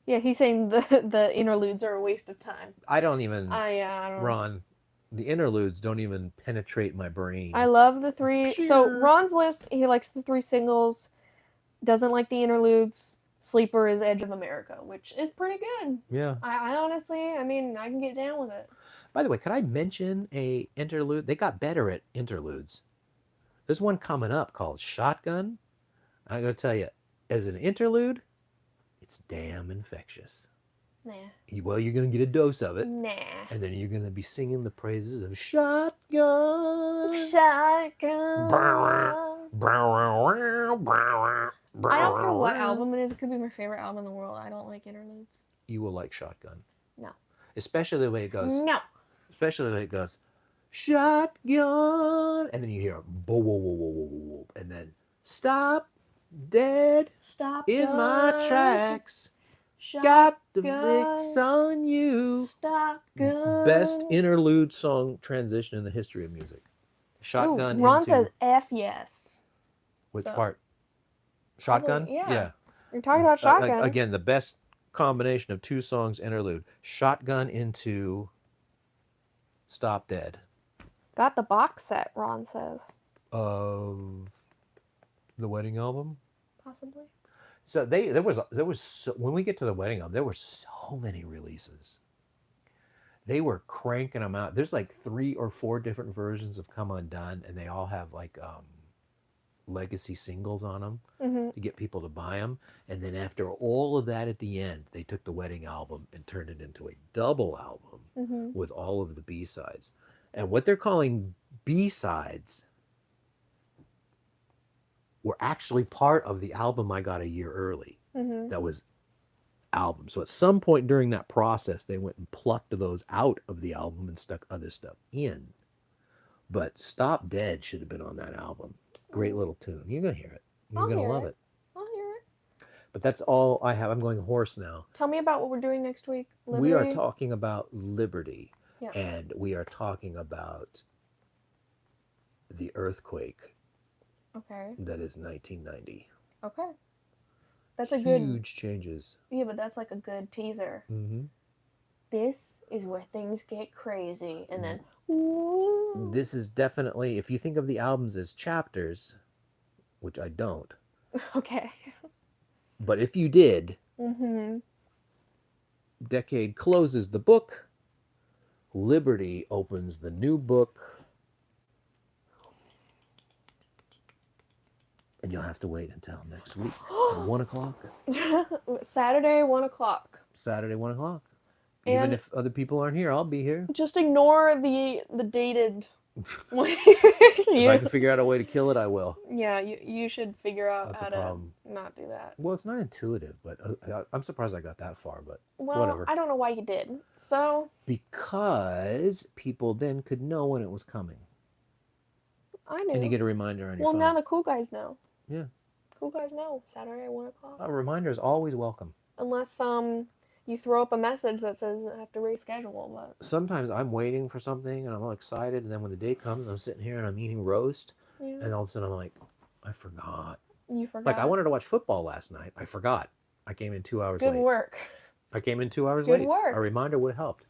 Speaker 1: Yeah, he's saying the interludes are a waste of time.
Speaker 2: I don't even...
Speaker 1: I don't
Speaker 2: Ron, the interludes don't even penetrate my brain.
Speaker 1: I love the 3... So, Ron's list, he likes the 3 singles, doesn't like the interludes. Sleeper is Edge of America, which is pretty good.
Speaker 2: Yeah.
Speaker 1: I honestly, I can get down with it.
Speaker 2: By the way, could I mention a interlude? They got better at interludes. There's one coming up called Shotgun. I'm going to tell you, as an interlude, it's damn infectious.
Speaker 1: Nah.
Speaker 2: Well, you're going to get a dose of it.
Speaker 1: Nah.
Speaker 2: And then you're going to be singing the praises of Shotgun.
Speaker 1: Shotgun. I don't care what album it is. It could be my favorite album in the world. I don't like interludes.
Speaker 2: You will like Shotgun.
Speaker 1: No.
Speaker 2: Especially the way it goes.
Speaker 1: No.
Speaker 2: Especially the way it goes. Shotgun. And then you hear, whoa, whoa, whoa, whoa, whoa, whoa. And then, stop dead.
Speaker 1: Stop
Speaker 2: in
Speaker 1: gun.
Speaker 2: My tracks.
Speaker 1: Shotgun.
Speaker 2: Got the mix on you.
Speaker 1: Stop gun.
Speaker 2: Best interlude song transition in the history of music. Shotgun
Speaker 1: Ron
Speaker 2: into
Speaker 1: says F yes.
Speaker 2: which
Speaker 1: so-
Speaker 2: part? Shotgun?
Speaker 1: Probably- yeah. You're
Speaker 2: Yeah.
Speaker 1: talking about Shotgun.
Speaker 2: Again, the best combination of two songs interlude. Shotgun into Stop Dead.
Speaker 1: Got the box set, Ron says.
Speaker 2: Of the wedding album?
Speaker 1: Possibly.
Speaker 2: So there was so, when we get to the wedding album, there were so many releases. They were cranking them out. There's like 3 or 4 different versions of Come Undone, and they all have like legacy singles on them to get people to buy them. And then after all of that at the end, they took the wedding album and turned it into a double album with all of the B-sides. And what they're calling B-sides were actually part of the album I got a year early. That was album. So at some point during that process, they went and plucked those out of the album and stuck other stuff in. But Stop Dead should have been on that album. Great little tune. You're going to hear it. You're going to love it.
Speaker 1: I'll hear it.
Speaker 2: But that's all I have. I'm going hoarse now.
Speaker 1: Tell me about what we're doing next week.
Speaker 2: We are talking about Liberty.
Speaker 1: Yeah.
Speaker 2: And we are talking about the earthquake
Speaker 1: Okay.
Speaker 2: that is 1990.
Speaker 1: Okay. That's a good...
Speaker 2: Huge changes.
Speaker 1: Yeah, but that's like a good teaser. This is where things get crazy. And then... Ooh.
Speaker 2: This is definitely, if you think of the albums as chapters, which I don't.
Speaker 1: Okay.
Speaker 2: But if you did, Decade closes the book. Liberty opens the new book. And you'll have to wait until next week at 1 o'clock.
Speaker 1: Saturday, 1 o'clock.
Speaker 2: Saturday, 1 o'clock. Even
Speaker 1: And
Speaker 2: if other people aren't here, I'll be here.
Speaker 1: just ignore the dated...
Speaker 2: If I can figure out a way to kill it, I will.
Speaker 1: Yeah, you should figure out
Speaker 2: That's
Speaker 1: how
Speaker 2: a
Speaker 1: to
Speaker 2: problem.
Speaker 1: not do that.
Speaker 2: Well, it's not intuitive, but I'm surprised I got that far, but
Speaker 1: Well,
Speaker 2: whatever.
Speaker 1: I don't know why you did. So,
Speaker 2: Because people then could know when it was coming.
Speaker 1: I knew.
Speaker 2: And you get a reminder on your
Speaker 1: Well,
Speaker 2: phone.
Speaker 1: now the cool guys know.
Speaker 2: Yeah.
Speaker 1: Cool guys know. Saturday, 1 o'clock.
Speaker 2: A reminder is always welcome.
Speaker 1: Unless you throw up a message that says I have to reschedule, but...
Speaker 2: Sometimes I'm waiting for something and I'm all excited, and then when the day comes, I'm sitting here and I'm eating roast,
Speaker 1: Yeah.
Speaker 2: and all of a sudden I'm like, I forgot.
Speaker 1: You forgot.
Speaker 2: Like, I wanted to watch football last night. I forgot. I came in 2 hours
Speaker 1: Good
Speaker 2: late.
Speaker 1: work.
Speaker 2: I came in 2 hours
Speaker 1: Good
Speaker 2: late.
Speaker 1: work.
Speaker 2: A reminder would have helped.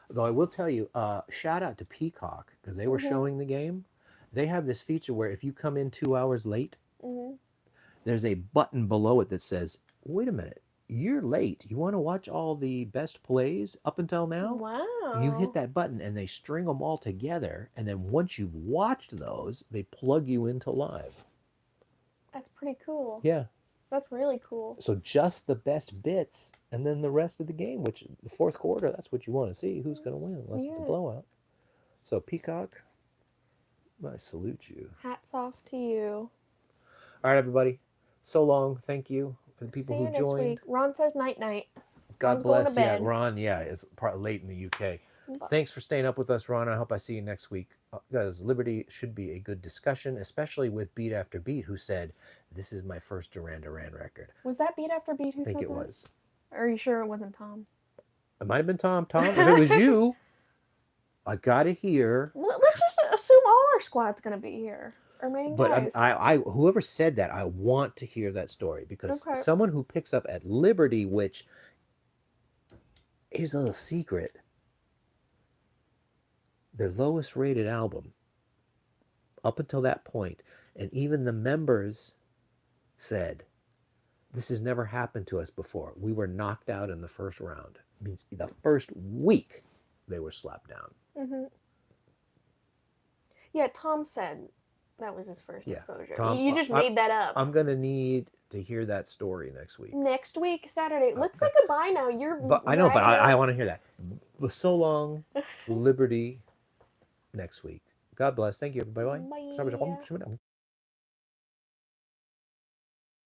Speaker 2: Though I will tell you, shout out to Peacock, because they were showing the game. They have this feature where if you come in 2 hours late, there's a button below it that says, wait a minute, you're late. You want to watch all the best plays up until now?
Speaker 1: Wow.
Speaker 2: You hit that button and they string them all together. And then once you've watched those, they plug you into live.
Speaker 1: That's pretty cool.
Speaker 2: Yeah.
Speaker 1: That's really cool.
Speaker 2: So just the best bits and then the rest of the game, which the fourth quarter, that's what you want to see. Who's going to win unless it's a blowout. So Peacock, I salute you.
Speaker 1: Hats off to you.
Speaker 2: All right, everybody. So long. Thank you for the people
Speaker 1: See you
Speaker 2: who
Speaker 1: next
Speaker 2: joined.
Speaker 1: week. Ron says night-night.
Speaker 2: God
Speaker 1: I'm going
Speaker 2: bless.
Speaker 1: to
Speaker 2: Yeah,
Speaker 1: bed.
Speaker 2: Ron. Yeah, it's probably late in the UK.
Speaker 1: Bye.
Speaker 2: Thanks for staying up with us, Ron. I hope I see you next week. Guys, Liberty should be a good discussion, especially with Beat After Beat, who said, this is my first Duran record.
Speaker 1: Was that Beat After Beat who
Speaker 2: I think
Speaker 1: said
Speaker 2: it
Speaker 1: that?
Speaker 2: was.
Speaker 1: Are you sure it wasn't Tom?
Speaker 2: It might have been Tom. Tom, if it was you, I got to hear.
Speaker 1: Let's just assume all our squad's going to be here. Our main
Speaker 2: But
Speaker 1: guys.
Speaker 2: I whoever said that, I want to hear that story, because someone who picks up at Liberty, which, here's a little secret, their lowest rated album up until that point, and even the members said, this has never happened to us before. We were knocked out in the first round. It means the first week they were slapped down.
Speaker 1: Yeah, Tom said that was his first exposure.
Speaker 2: Tom,
Speaker 1: you just made that up.
Speaker 2: I'm going to need to hear that story next week.
Speaker 1: Next week, Saturday. Let's say goodbye now.
Speaker 2: I know, but I want to hear that. But so long, Liberty next week. God bless. Thank you, everybody.
Speaker 1: Bye.